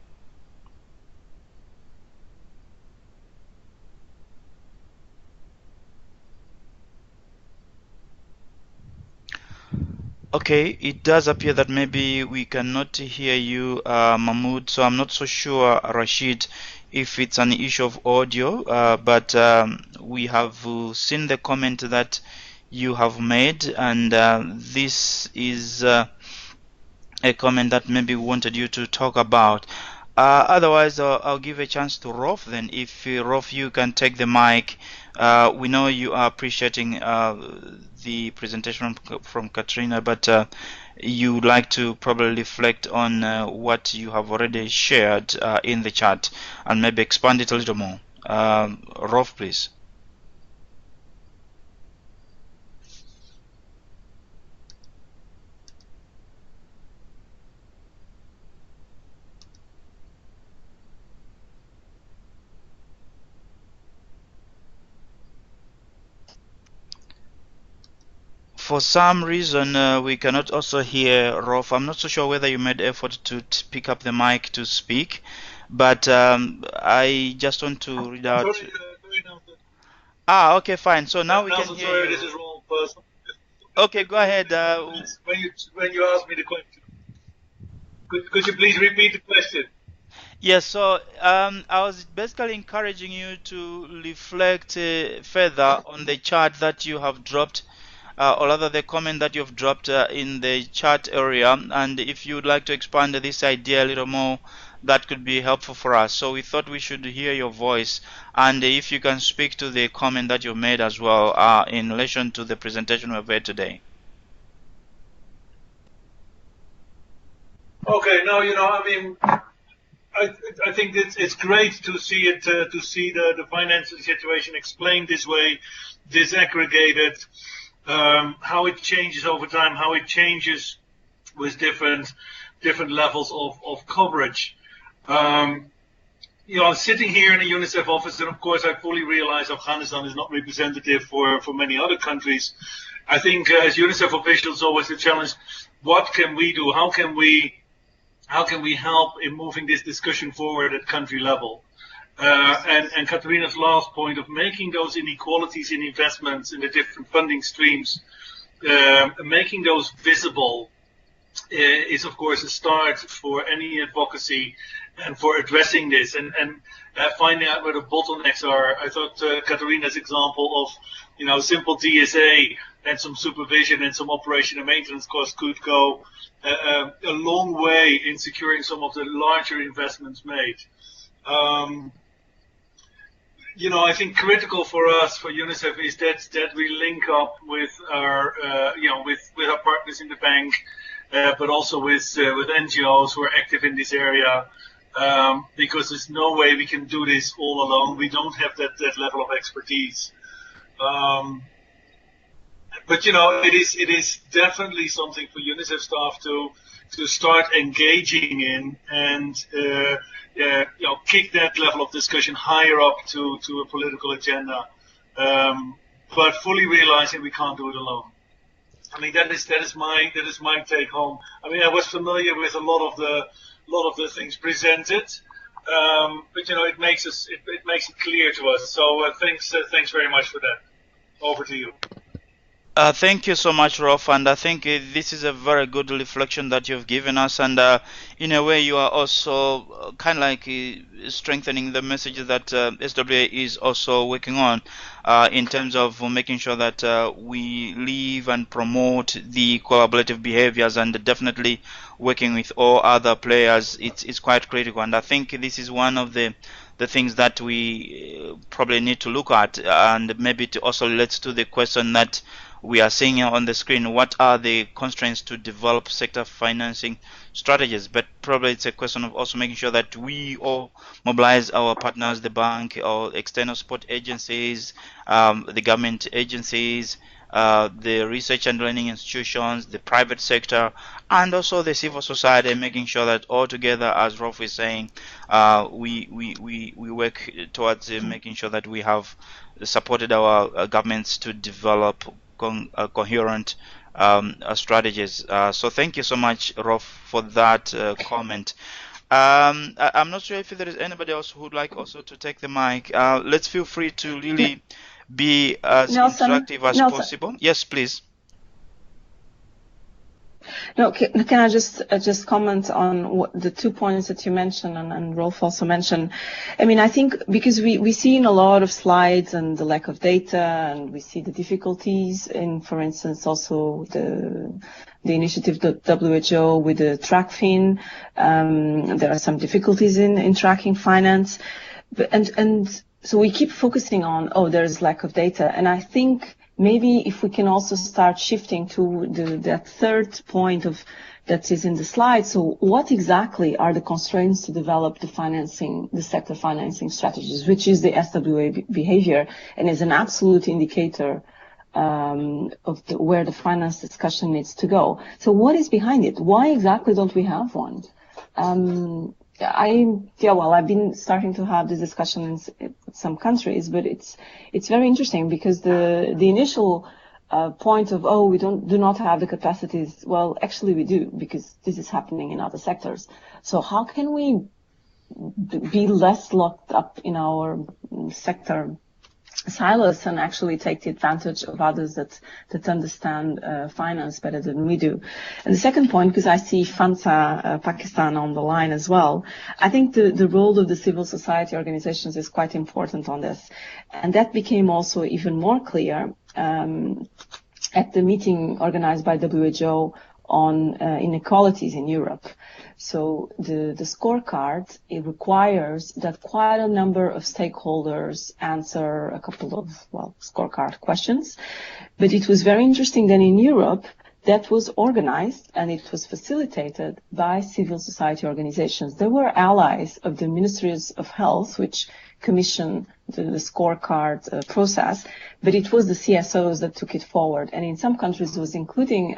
Okay, it does appear that maybe we cannot hear you, Mahmoud, so I'm not so sure, Rashid, if it's an issue of audio, but we have seen the comment that you have made, and this is a comment that maybe we wanted you to talk about. Otherwise, I'll give a chance to Rolf then. If Rolf, you can take the mic. We know you are appreciating the presentation from Katrina, but you would like to probably reflect on what you have already shared in the chat, and maybe expand it a little more. Rolf, please. for some reason, we cannot also hear Rolf. I'm not so sure whether you made effort to pick up the mic to speak, but I just want to read out. Sorry, Okay, fine. So now we can hear sorry, you. this is wrong person. Okay, go ahead. When you asked me the question, could you please repeat the question? Yes, so I was basically encouraging you to reflect further on the chart that you have dropped, or rather the comment that you've dropped in the chat area, and if you would like to expand this idea a little more, that could be helpful for us. So we thought we should hear your voice, and if you can speak to the comment that you made as well in relation to the presentation we've had today. Okay, now I mean, I think it's great to see it to see the financial situation explained this way, disaggregated, how it changes over time, how it changes with different levels of coverage. Sitting here in the UNICEF office, and of course I fully realize Afghanistan is not representative for many other countries. I think as UNICEF officials, always the challenge: what can we do? How can we help in moving this discussion forward at country level? And Katarina's last point of making those inequalities in investments in the different funding streams, making those visible, is of course a start for any advocacy and for addressing this and finding out where the bottlenecks are. I thought Katarina's example of simple DSA and some supervision and some operation and maintenance costs could go a long way in securing some of the larger investments made. I think critical for us, for UNICEF, is that we link up with our with our partners in the bank, but also with NGOs who are active in this area, because there's no way we can do this all alone. We don't have that level of expertise. But it is definitely something for UNICEF staff to start engaging in and kick that level of discussion higher up to a political agenda, but fully realizing we can't do it alone. I mean, that is my take home. I mean, I was familiar with a lot of the things presented, but it makes it clear to us. So thanks very much for that. Over to you. Thank you so much, Rolf, and I think this is a very good reflection that you've given us, and in a way you are also kind of like strengthening the message that SWA is also working on in terms of making sure that we live and promote the collaborative behaviors, and definitely working with all other players. It's quite critical, and I think this is one of the things that we probably need to look at, and maybe to also relate to the question that we are seeing on the screen: what are the constraints to develop sector financing strategies? But probably it's a question of also making sure that we all mobilize our partners, the bank, or external support agencies, the government agencies, the research and learning institutions, the private sector, and also the civil society, making sure that all together, as Rolf is saying, we work towards making sure that we have supported our governments to develop coherent strategies. So thank you so much, Rolf, for that comment. I'm not sure if there is anybody else who would like also to take the mic. Let's feel free to really be as interactive as possible. Yes, please. No, can I just comment on the 2 points that you mentioned and Rolf also mentioned? I mean, I think because we see in a lot of slides and the lack of data, and we see the difficulties in, for instance, also the initiative WHO with the TrackFin. There are some difficulties in tracking finance, and so we keep focusing on, there's lack of data, and I think maybe if we can also start shifting to that third point that is in the slide. So what exactly are the constraints to develop the sector financing strategies, which is the SWA behavior, and is an absolute indicator of where the finance discussion needs to go. So what is behind it? Why exactly don't we have one? I've been starting to have this discussion in some countries, but it's very interesting because the initial point of, oh, we do not have the capacities. Well, actually we do, because this is happening in other sectors. So how can we be less locked up in our sector silos and actually take the advantage of others that understand finance better than we do? And the second point, because I see FANSA Pakistan on the line as well, I think the role of the civil society organizations is quite important on this. And that became also even more clear at the meeting organized by WHO on inequalities in Europe. So the scorecard, it requires that quite a number of stakeholders answer a couple of, well, scorecard questions. But it was very interesting that in Europe, that was organized and it was facilitated by civil society organizations. They were allies of the Ministries of Health, which commissioned the scorecard process, but it was the CSOs that took it forward. And in some countries, it was including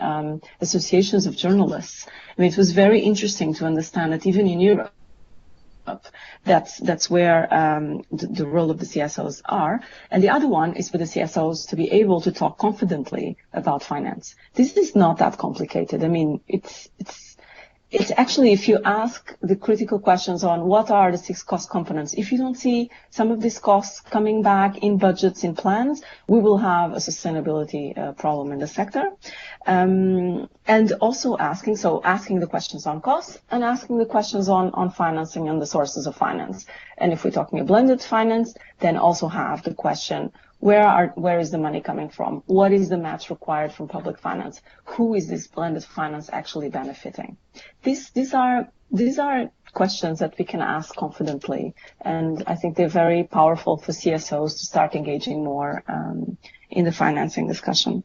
associations of journalists. I mean, it was very interesting to understand that even in Europe, that's where the role of the CSOs are. And the other one is for the CSOs to be able to talk confidently about finance. This is not that complicated. I mean, it's actually, if you ask the critical questions on what are the 6 cost components, if you don't see some of these costs coming back in budgets, in plans, we will have a sustainability problem in the sector. And also asking the questions on costs and asking the questions on financing and the sources of finance. And if we're talking a blended finance, then also have the question, where is the money coming from? What is the match required from public finance? Who is this blended finance actually benefiting? These are questions that we can ask confidently, and I think they're very powerful for CSOs to start engaging more in the financing discussion.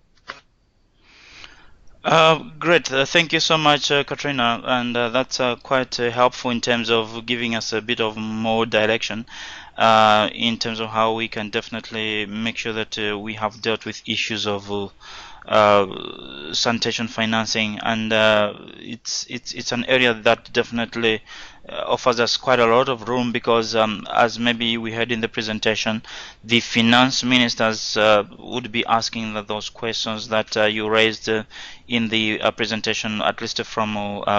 Great. Thank you so much, Katrina, and that's quite helpful in terms of giving us a bit of more direction in terms of how we can definitely make sure that we have dealt with issues of sanitation financing, and it's an area that definitely offers us quite a lot of room, because as maybe we heard in the presentation, the finance ministers would be asking those questions that you raised in the presentation, at least from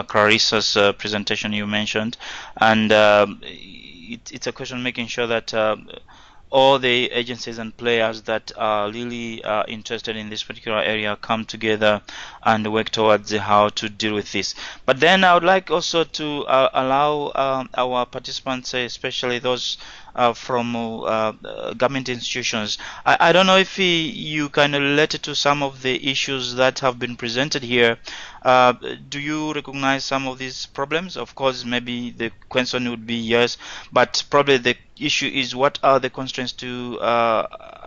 Clarissa's presentation you mentioned, and it's a question making sure that all the agencies and players that are really interested in this particular area come together and work towards how to deal with this. But then I would like also to allow our participants, especially those from government institutions. I don't know if you can relate to some of the issues that have been presented here. Do you recognize some of these problems? Of course, maybe the question would be yes, but probably the issue is what are the constraints to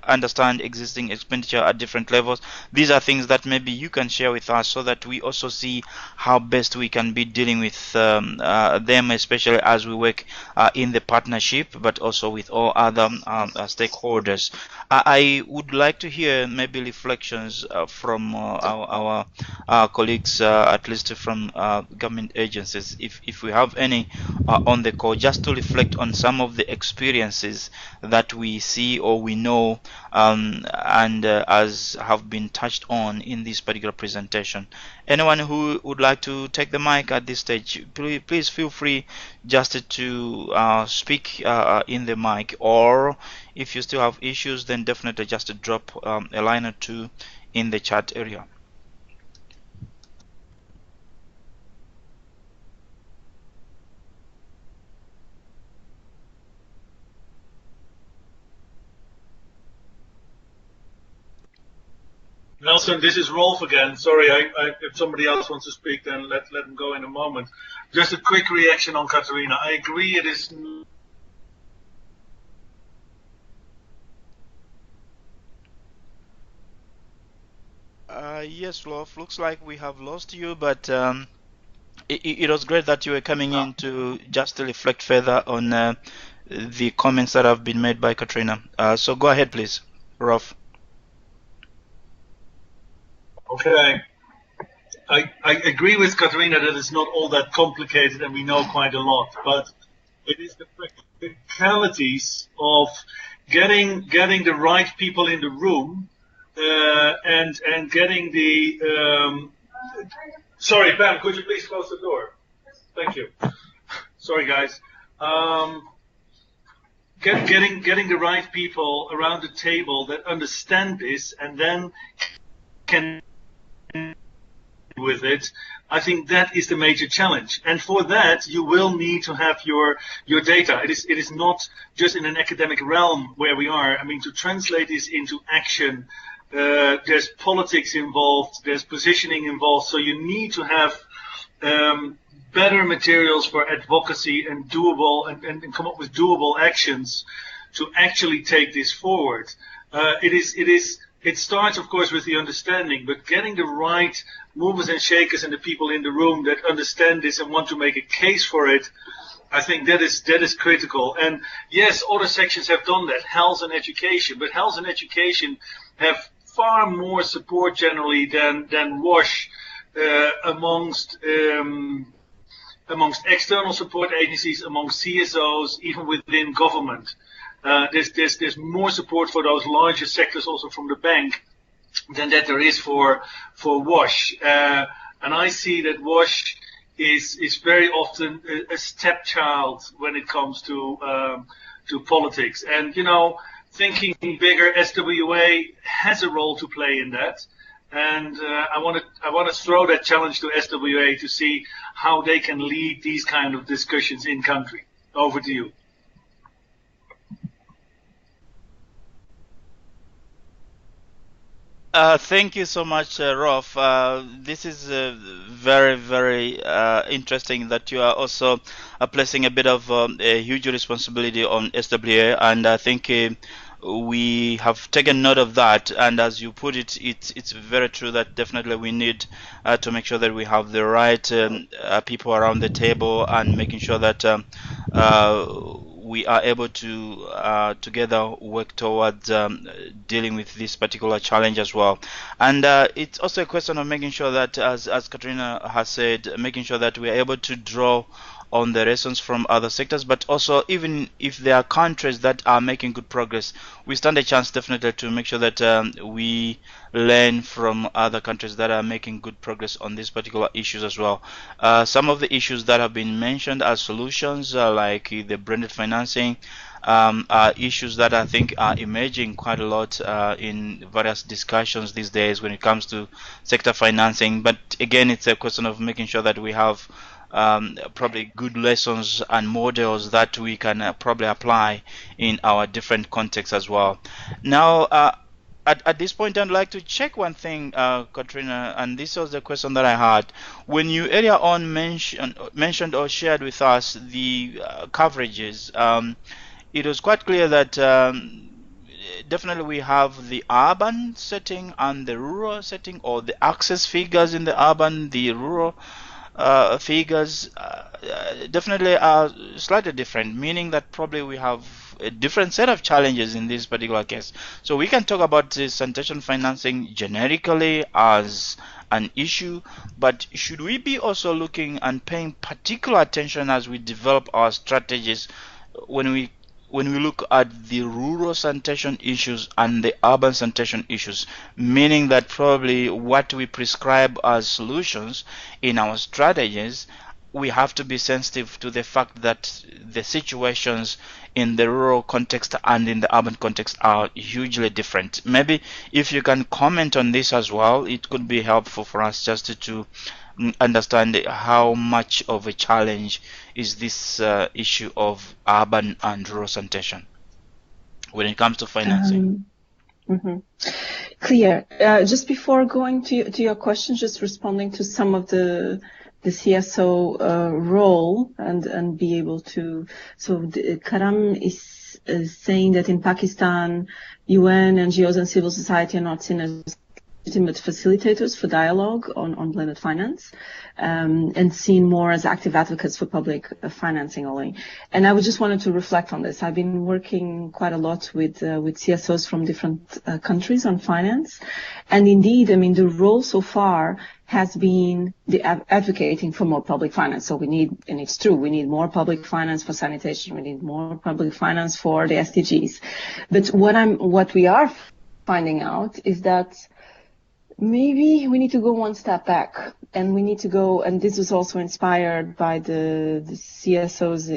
understand existing expenditure at different levels. These are things that maybe you can share with us so that we also see how best we can be dealing with them, especially as we work in the partnership, but also with all other stakeholders. I would like to hear maybe reflections from our colleagues, at least from government agencies, if we have any on the call, just to reflect on some of the experiences that we see or we know, and as have been touched on in this particular presentation. Anyone who would like to take the mic at this stage, please feel free just to speak in the mic, or if you still have issues, then definitely just drop a line or two in the chat area. Nelson, this is Rolf again. Sorry, if somebody else wants to speak, then let them go in a moment. Just a quick reaction on Katarina. I agree it is... Yes, Rolf, looks like we have lost you, but it was great that you were coming in to just to reflect further on the comments that have been made by Katrina. So go ahead, please, Rolf. Okay. I agree with Katarina that it's not all that complicated and we know quite a lot, but it is the practicalities of getting the right people in the room and getting the. Sorry, Pam, could you please close the door? Thank you. Sorry, guys. Getting the right people around the table that understand this and then can with it. I think that is the major challenge, and for that you will need to have your data. It is not just in an academic realm where we are. I mean, to translate this into action, there's politics involved, there's positioning involved. So you need to have better materials for advocacy and doable and come up with doable actions to actually take this forward. It starts, of course, with the understanding, but getting the right movers and shakers and the people in the room that understand this and want to make a case for it, I think that is critical. And yes, other sections have done that, health and education, but health and education have far more support generally than WASH amongst external support agencies, amongst CSOs, even within government. There's more support for those larger sectors also from the bank than that there is for WASH. And I see that WASH is very often a stepchild when it comes to politics. And, you know, thinking bigger, SWA has a role to play in that. And I want to throw that challenge to SWA to see how they can lead these kind of discussions in country. Over to you. Thank you so much, Rolf. This is very, very interesting that you are also placing a bit of a huge responsibility on SWA, and I think we have taken note of that. And as you put it, it's very true that definitely we need to make sure that we have the right people around the table and making sure that we are able to together work towards dealing with this particular challenge as well. And it's also a question of making sure that, as Katrina has said, making sure that we are able to draw on the lessons from other sectors, but also even if there are countries that are making good progress, we stand a chance definitely to make sure that we learn from other countries that are making good progress on these particular issues as well. Some of the issues that have been mentioned as solutions, like the branded financing, are issues that I think are emerging quite a lot in various discussions these days when it comes to sector financing. But again, it's a question of making sure that we have probably good lessons and models that we can probably apply in our different contexts as well. Now, at this point, I'd like to check one thing, Katrina, and this was the question that I had. When you earlier on mentioned or shared with us the coverages, it was quite clear that definitely we have the urban setting and the rural setting, or the access figures in the urban, the rural figures definitely are slightly different, meaning that probably we have a different set of challenges in this particular case. So we can talk about the sanitation financing generically as an issue, but should we be also looking and paying particular attention as we develop our strategies when we look at the rural sanitation issues and the urban sanitation issues, meaning that probably what we prescribe as solutions in our strategies, we have to be sensitive to the fact that the situations in the rural context and in the urban context are hugely different. Maybe if you can comment on this as well, it could be helpful for us just to understand how much of a challenge is this issue of urban and rural sanitation when it comes to financing. Clear. Just before going to your question, just responding to some of the CSO role and be able to. So Karam is saying that in Pakistan, UN, NGOs, and civil society are not seen as legitimate facilitators for dialogue on blended finance, and seen more as active advocates for public financing only. And I just wanted to reflect on this. I've been working quite a lot with CSOs from different countries on finance, and indeed, I mean, the role so far has been the advocating for more public finance. So we need, and it's true, we need more public finance for sanitation. We need more public finance for the SDGs. But what we are finding out is that maybe we need to go one step back, and we need to go, and this was also inspired by the CSOs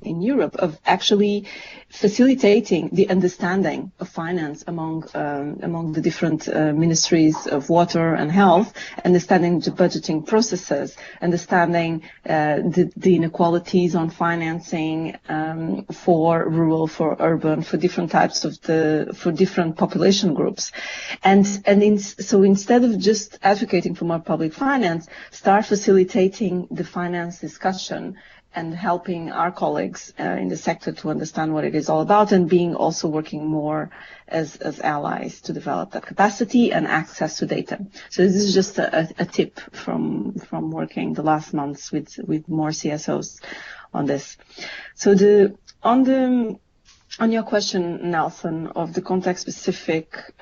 in Europe, of actually facilitating the understanding of finance among the different ministries of water and health, understanding the budgeting processes, understanding the inequalities on financing for rural, for urban, for different types of for different population groups, so instead of just advocating for more public finance, start facilitating the finance discussion and helping our colleagues in the sector to understand what it is all about, and being also working more as allies to develop that capacity and access to data. So this is just a tip from working the last months with more CSOs on this. So on your question, Nelson, of the context-specific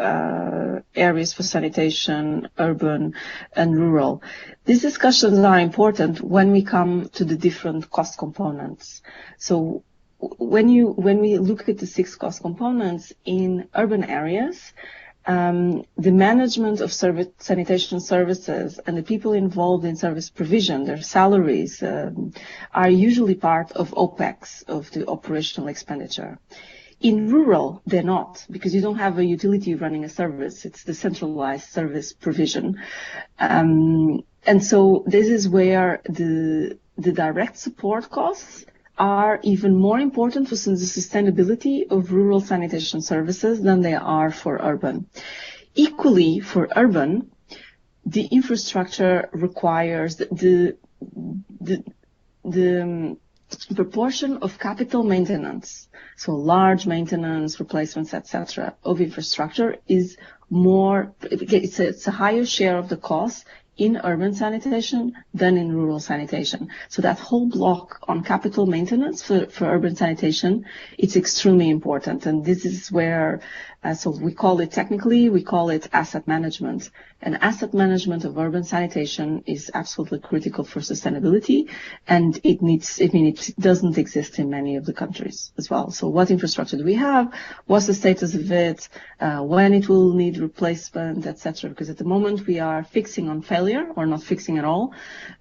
areas for sanitation, urban and rural, these discussions are important when we come to the different cost components. So when we look at the 6 cost components in urban areas, the management of sanitation services and the people involved in service provision, their salaries, are usually part of OPEX, of the operational expenditure. In rural, they're not, because you don't have a utility running a service. It's the centralized service provision. And so this is where the direct support costs are even more important for the sustainability of rural sanitation services than they are for urban. Equally, for urban, the infrastructure requires the proportion of capital maintenance, so large maintenance, replacements, etc., of infrastructure is more, it's a higher share of the cost in urban sanitation than in rural sanitation. So that whole block on capital maintenance for urban sanitation, it's extremely important. And this is where, so we call it asset management. And asset management of urban sanitation is absolutely critical for sustainability. And it doesn't exist in many of the countries as well. So what infrastructure do we have? What's the status of it? When it will need replacement, etc. Because at the moment we are fixing on failure or not fixing at all.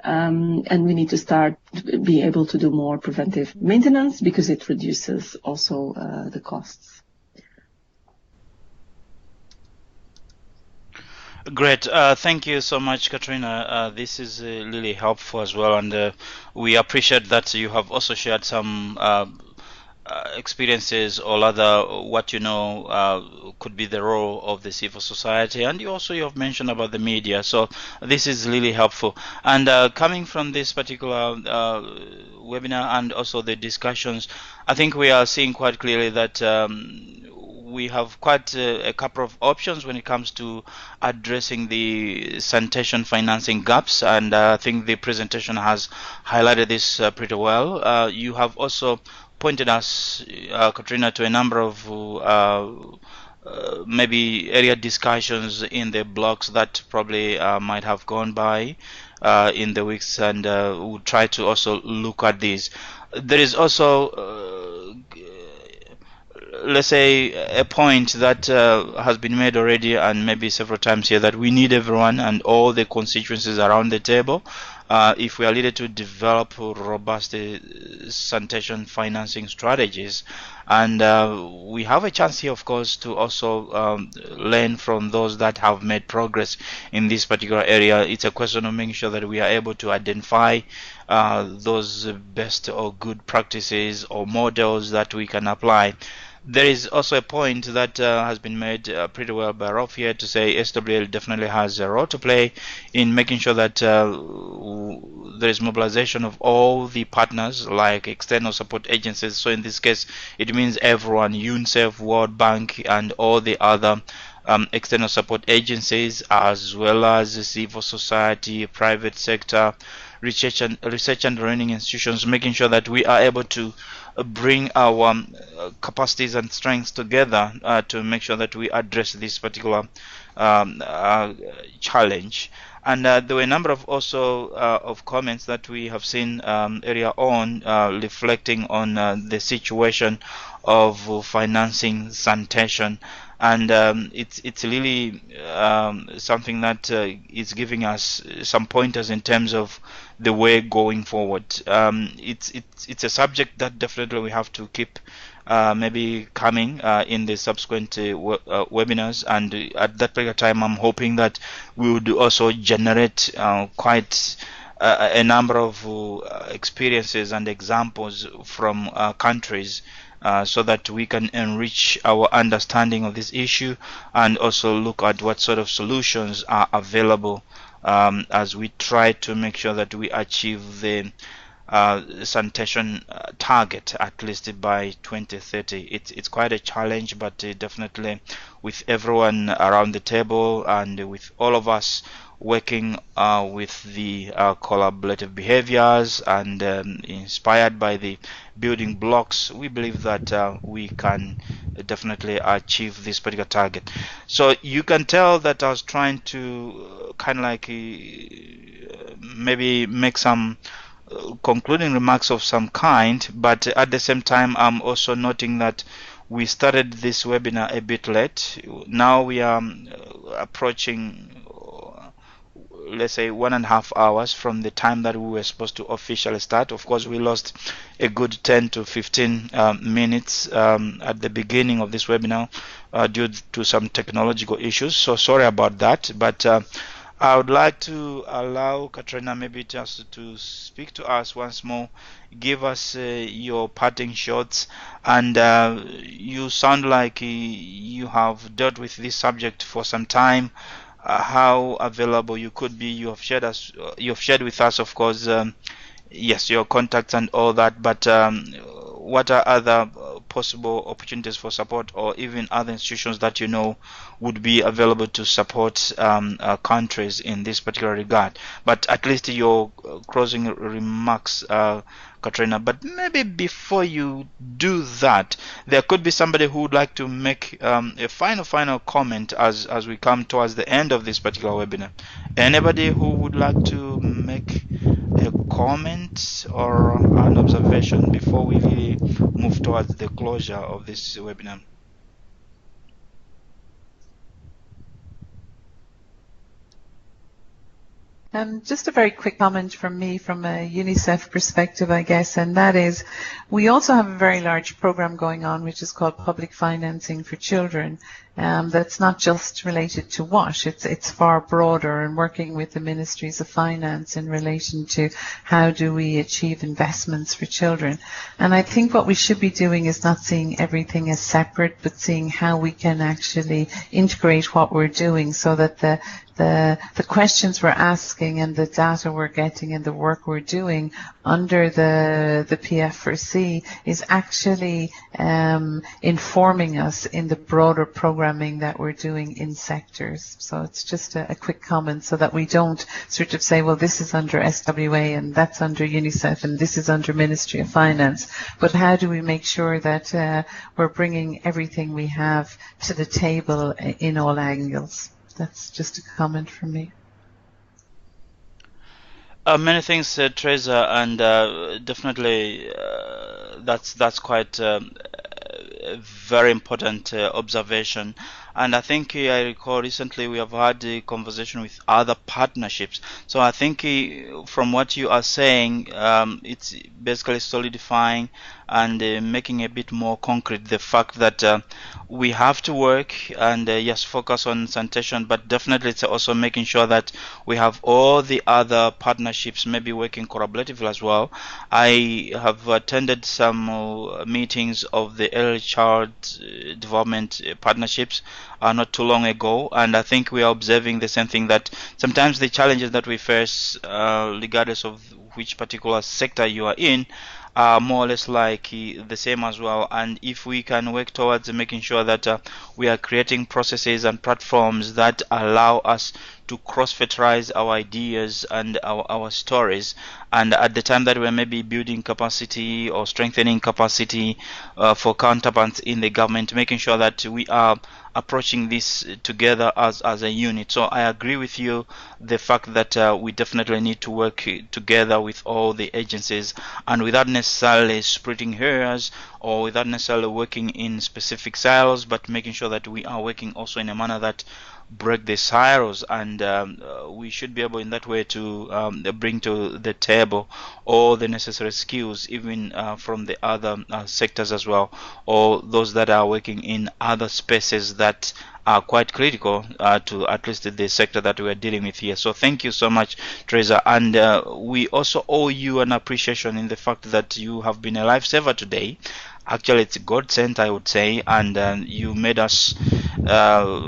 And we need to start be able to do more preventive maintenance because it reduces also the costs. Great. Thank you so much, Katrina. This is really helpful as well, and we appreciate that you have also shared some experiences or rather what you know could be the role of the civil society, and you have mentioned about the media, so this is really helpful. And coming from this particular webinar and also the discussions, I think we are seeing quite clearly that we have quite a couple of options when it comes to addressing the sanitation financing gaps, and I think the presentation has highlighted this pretty well. You have also pointed us, Katrina, to a number of maybe area discussions in the blogs that probably might have gone by in the weeks, and we'll try to also look at these. There is also let's say a point that has been made already and maybe several times here, that we need everyone and all the constituencies around the table if we are needed to develop robust sanitation financing strategies. And we have a chance here, of course, to also learn from those that have made progress in this particular area. It's a question of making sure that we are able to identify those best or good practices or models that we can apply. There is also a point that has been made pretty well by Rolf here, to say SWL definitely has a role to play in making sure that there is mobilization of all the partners, like external support agencies. So in this case, it means everyone, UNICEF, World Bank, and all the other external support agencies, as well as civil society, private sector, research and learning institutions, making sure that we are able to bring our capacities and strengths together to make sure that we address this particular challenge. And there were a number of also of comments that we have seen earlier on reflecting on the situation of financing sanitation. and it's really something that is giving us some pointers in terms of the way going forward. It's a subject that definitely we have to keep maybe coming in the subsequent webinars, and at that particular time I'm hoping that we would also generate quite a number of experiences and examples from countries so that we can enrich our understanding of this issue and also look at what sort of solutions are available as we try to make sure that we achieve the sanitation target at least by 2030. It's quite a challenge, but definitely with everyone around the table and with all of us working with the collaborative behaviors and inspired by the building blocks, we believe that we can definitely achieve this particular target. So you can tell that I was trying to kind of like maybe make some concluding remarks of some kind, but at the same time I'm also noting that we started this webinar a bit late. Now we are approaching let's say 1.5 hours from the time that we were supposed to officially start. Of course, we lost a good 10 to 15 minutes at the beginning of this webinar due to some technological issues, so sorry about that, but I would like to allow Katrina maybe just to speak to us once more, give us your parting shots, and you sound like you have dealt with this subject for some time. How available you could be. You have shared with us, of course, yes, your contacts and all that, but what are other possible opportunities for support, or even other institutions that you know would be available to support countries in this particular regard? But at least your closing remarks, Katrina. But maybe before you do that, there could be somebody who would like to make a final comment as we come towards the end of this particular webinar. Anybody who would like to make a comment or an observation before we really move towards the closure of this webinar? Just a very quick comment from me from a UNICEF perspective, I guess, and that is we also have a very large program going on which is called Public Financing for Children. That's not just related to WASH, it's far broader, and working with the Ministries of Finance in relation to how do we achieve investments for children. And I think what we should be doing is not seeing everything as separate, but seeing how we can actually integrate what we're doing so that the questions we're asking and the data we're getting and the work we're doing under the PF4C is actually informing us in the broader programming that we're doing in sectors. So it's just a quick comment so that we don't sort of say, well, this is under SWA and that's under UNICEF and this is under Ministry of Finance. But how do we make sure that we're bringing everything we have to the table in all angles? That's just a comment from me. Many things, Teresa, and definitely that's quite a very important observation. And I think I recall recently we have had a conversation with other partnerships. So I think from what you are saying, it's basically solidifying and making a bit more concrete the fact that we have to work and yes, focus on sanitation, but definitely it's also making sure that we have all the other partnerships maybe working collaboratively as well. I have attended some meetings of the early child development partnerships not too long ago, and I think we are observing the same thing, that sometimes the challenges that we face, regardless of which particular sector you are in, are more or less like the same as well. And if we can work towards making sure that we are creating processes and platforms that allow us to cross-fertilize our ideas and our stories, and at the time that we're maybe building capacity or strengthening capacity for counterparts in the government, making sure that we are approaching this together as a unit. So I agree with you, the fact that we definitely need to work together with all the agencies, and without necessarily necessarily splitting hairs or without necessarily working in specific silos, but making sure that we are working also in a manner that break the silos, and we should be able in that way to bring to the table all the necessary skills, even from the other sectors as well, or those that are working in other spaces that are quite critical to at least the sector that we are dealing with here. So thank you so much, Teresa, and we also owe you an appreciation in the fact that you have been a lifesaver today. Actually, it's God sent, I would say, and you made us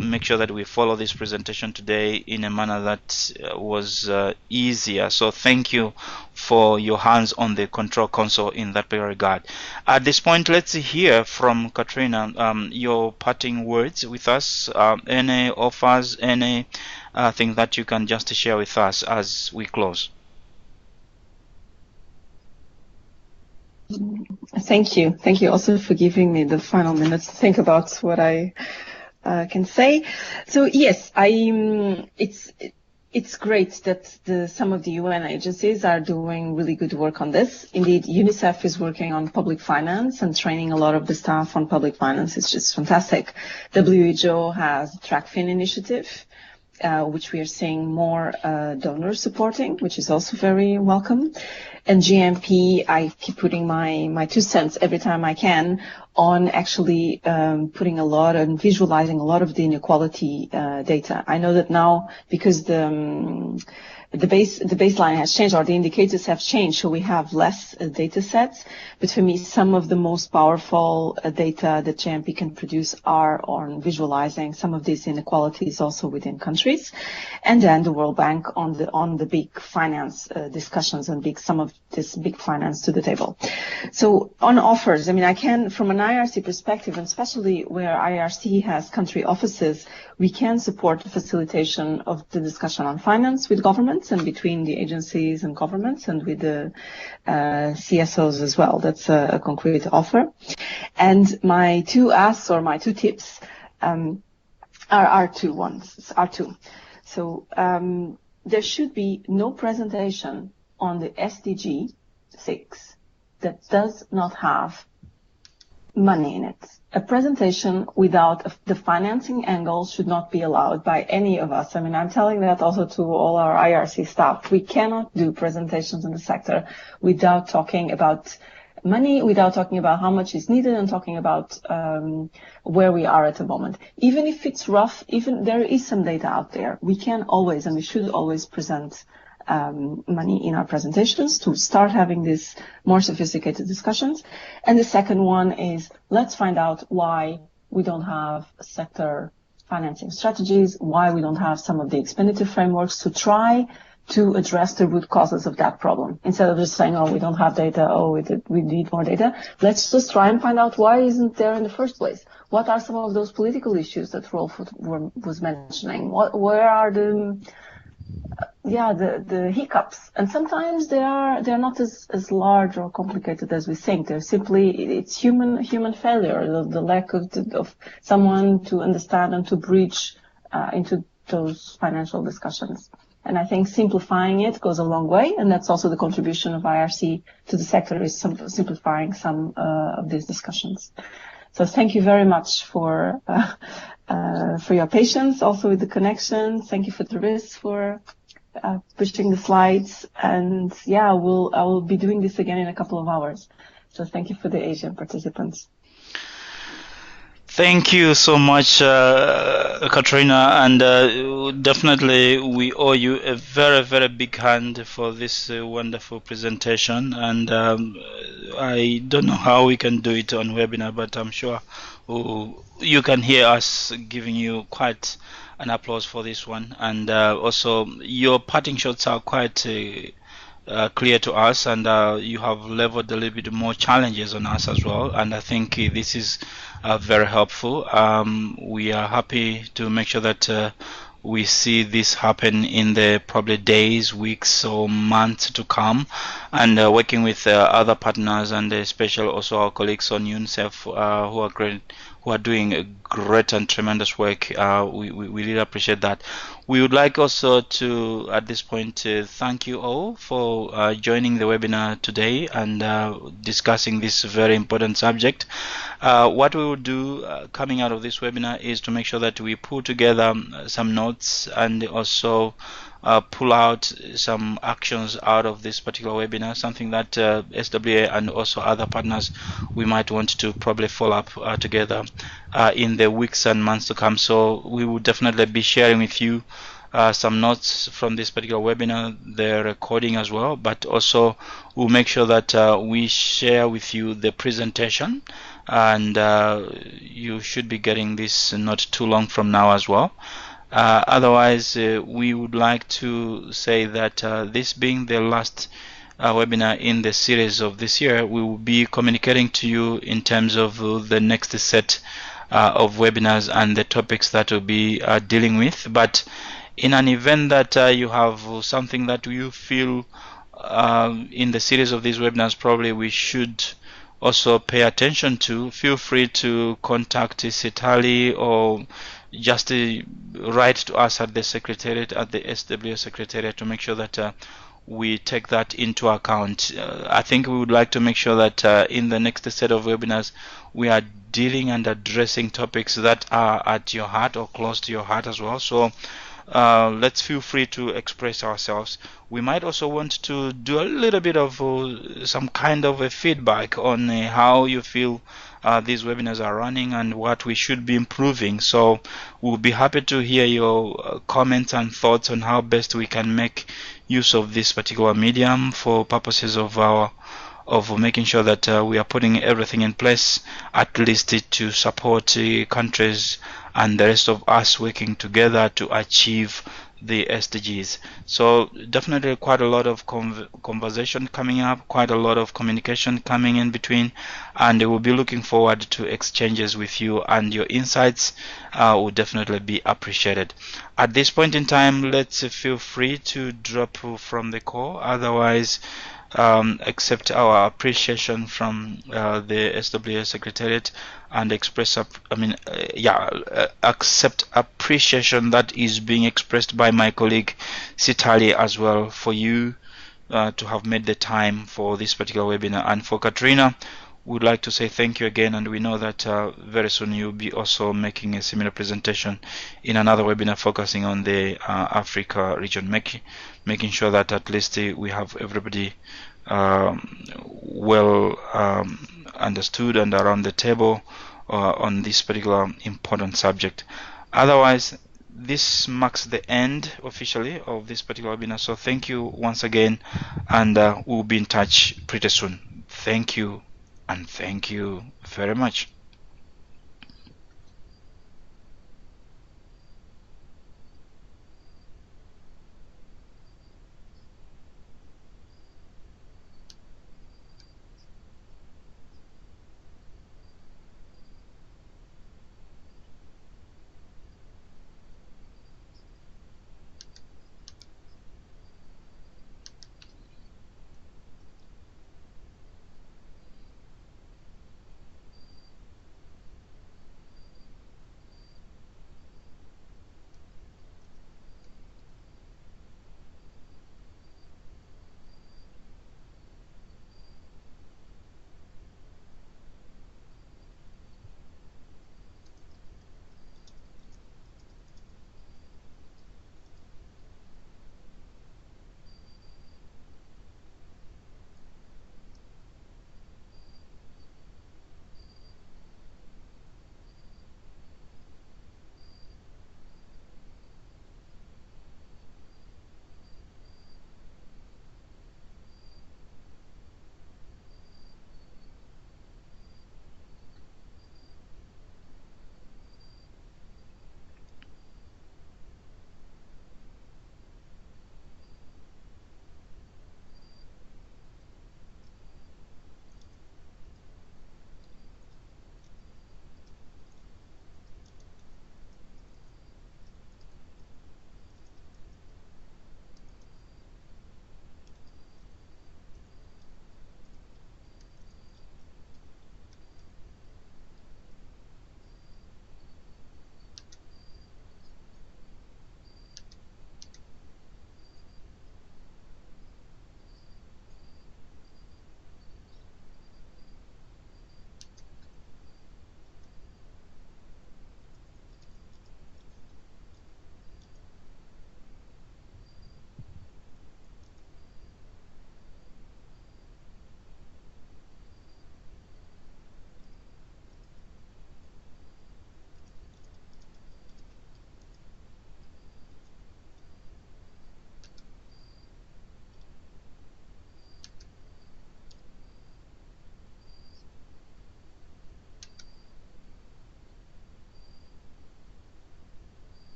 make sure that we follow this presentation today in a manner that was easier. So thank you for your hands on the control console in that regard. At this point, let's hear from Katrina your parting words with us, any offers, any thing that you can just share with us as we close. Thank you. Thank you also for giving me the final minutes to think about what I can say. So yes, it's great that some of the UN agencies are doing really good work on this. Indeed, UNICEF is working on public finance and training a lot of the staff on public finance. It's just fantastic. WHO has a TrackFin initiative, which we are seeing more donors supporting, which is also very welcome. And GMP, I keep putting my 2 cents every time I can on actually putting a lot and visualizing a lot of the inequality data. I know that now, because the baseline has changed, or the indicators have changed, so we have less data sets. But for me, some of the most powerful data that GMP can produce are on visualizing some of these inequalities also within countries, and then the World Bank on the big finance discussions and some of this big finance to the table. So on offers, I mean, I can, from an IRC perspective, and especially where IRC has country offices, we can support the facilitation of the discussion on finance with governments and between the agencies and governments and with the CSOs as well. That's a concrete offer. And my 2 asks or my 2 tips are two. So there should be no presentation on the SDG 6 that does not have money in it. A presentation without the financing angle should not be allowed by any of us. I mean, I'm telling that also to all our IRC staff. We cannot do presentations in the sector without talking about money, without talking about how much is needed, and talking about where we are at the moment. Even if it's rough, even there is some data out there, we can always and we should always present money in our presentations to start having these more sophisticated discussions. And the second one is, let's find out why we don't have sector financing strategies, why we don't have some of the expenditure frameworks to try to address the root causes of that problem. Instead of just saying, oh, we don't have data, oh, we need more data, let's just try and find out why isn't there in the first place. What are some of those political issues that Rolf was mentioning? Where are the hiccups? And sometimes they're not as large or complicated as we think. They're simply, it's human failure, the lack of someone to understand and to breach into those financial discussions. And I think simplifying it goes a long way, and that's also the contribution of IRC to the sector, is simplifying some of these discussions. So thank you very much for your patience, also with the connection. Thank you for the risk for pushing the slides, and I will be doing this again in a couple of hours. So thank you for the Asian participants. Thank you so much, Katrina, and definitely we owe you a very, very big hand for this wonderful presentation. And I don't know how we can do it on webinar, but I'm sure you can hear us giving you quite an applause for this one. And also your parting shots are quite clear to us, and you have leveled a little bit more challenges on us as well, and I think this is very helpful. We are happy to make sure that we see this happen in the probably days, weeks or months to come, and working with other partners, and especially also our colleagues on UNICEF who are who are doing a great and tremendous work. We really appreciate that. We would like also to, at this point, thank you all for joining the webinar today and discussing this very important subject. What we will do coming out of this webinar is to make sure that we pull together some notes and also pull out some actions out of this particular webinar, something that SWA and also other partners we might want to probably follow up together in the weeks and months to come. So we will definitely be sharing with you some notes from this particular webinar, the recording as well, but also we'll make sure that we share with you the presentation, and you should be getting this not too long from now as well. Otherwise, we would like to say that this being the last webinar in the series of this year, we will be communicating to you in terms of the next set of webinars and the topics that we'll be dealing with. But in an event that you have something that you feel in the series of these webinars probably we should also pay attention to, feel free to contact Sitali or just write to us at the Secretariat, at the SWA Secretariat, to make sure that we take that into account. I think we would like to make sure that in the next set of webinars we are dealing and addressing topics that are at your heart or close to your heart as well. So let's feel free to express ourselves. We might also want to do a little bit of some kind of a feedback on how you feel these webinars are running and what we should be improving. So we'll be happy to hear your comments and thoughts on how best we can make use of this particular medium for purposes of making sure that we are putting everything in place, at least to support countries and the rest of us working together to achieve the SDGs. So definitely quite a lot of conversation coming up, quite a lot of communication coming in between, and we'll be looking forward to exchanges with you, and your insights will definitely be appreciated. At this point in time, let's feel free to drop from the call. Otherwise, accept our appreciation from the SWA Secretariat and express accept appreciation that is being expressed by my colleague Sitali as well, for you to have made the time for this particular webinar. And for Katrina, we'd like to say thank you again, and we know that very soon you'll be also making a similar presentation in another webinar focusing on the Africa region, making sure that at least we have everybody well understood and around the table on this particular important subject. Otherwise, this marks the end officially of this particular webinar. So thank you once again, and we'll be in touch pretty soon. Thank you, and thank you very much.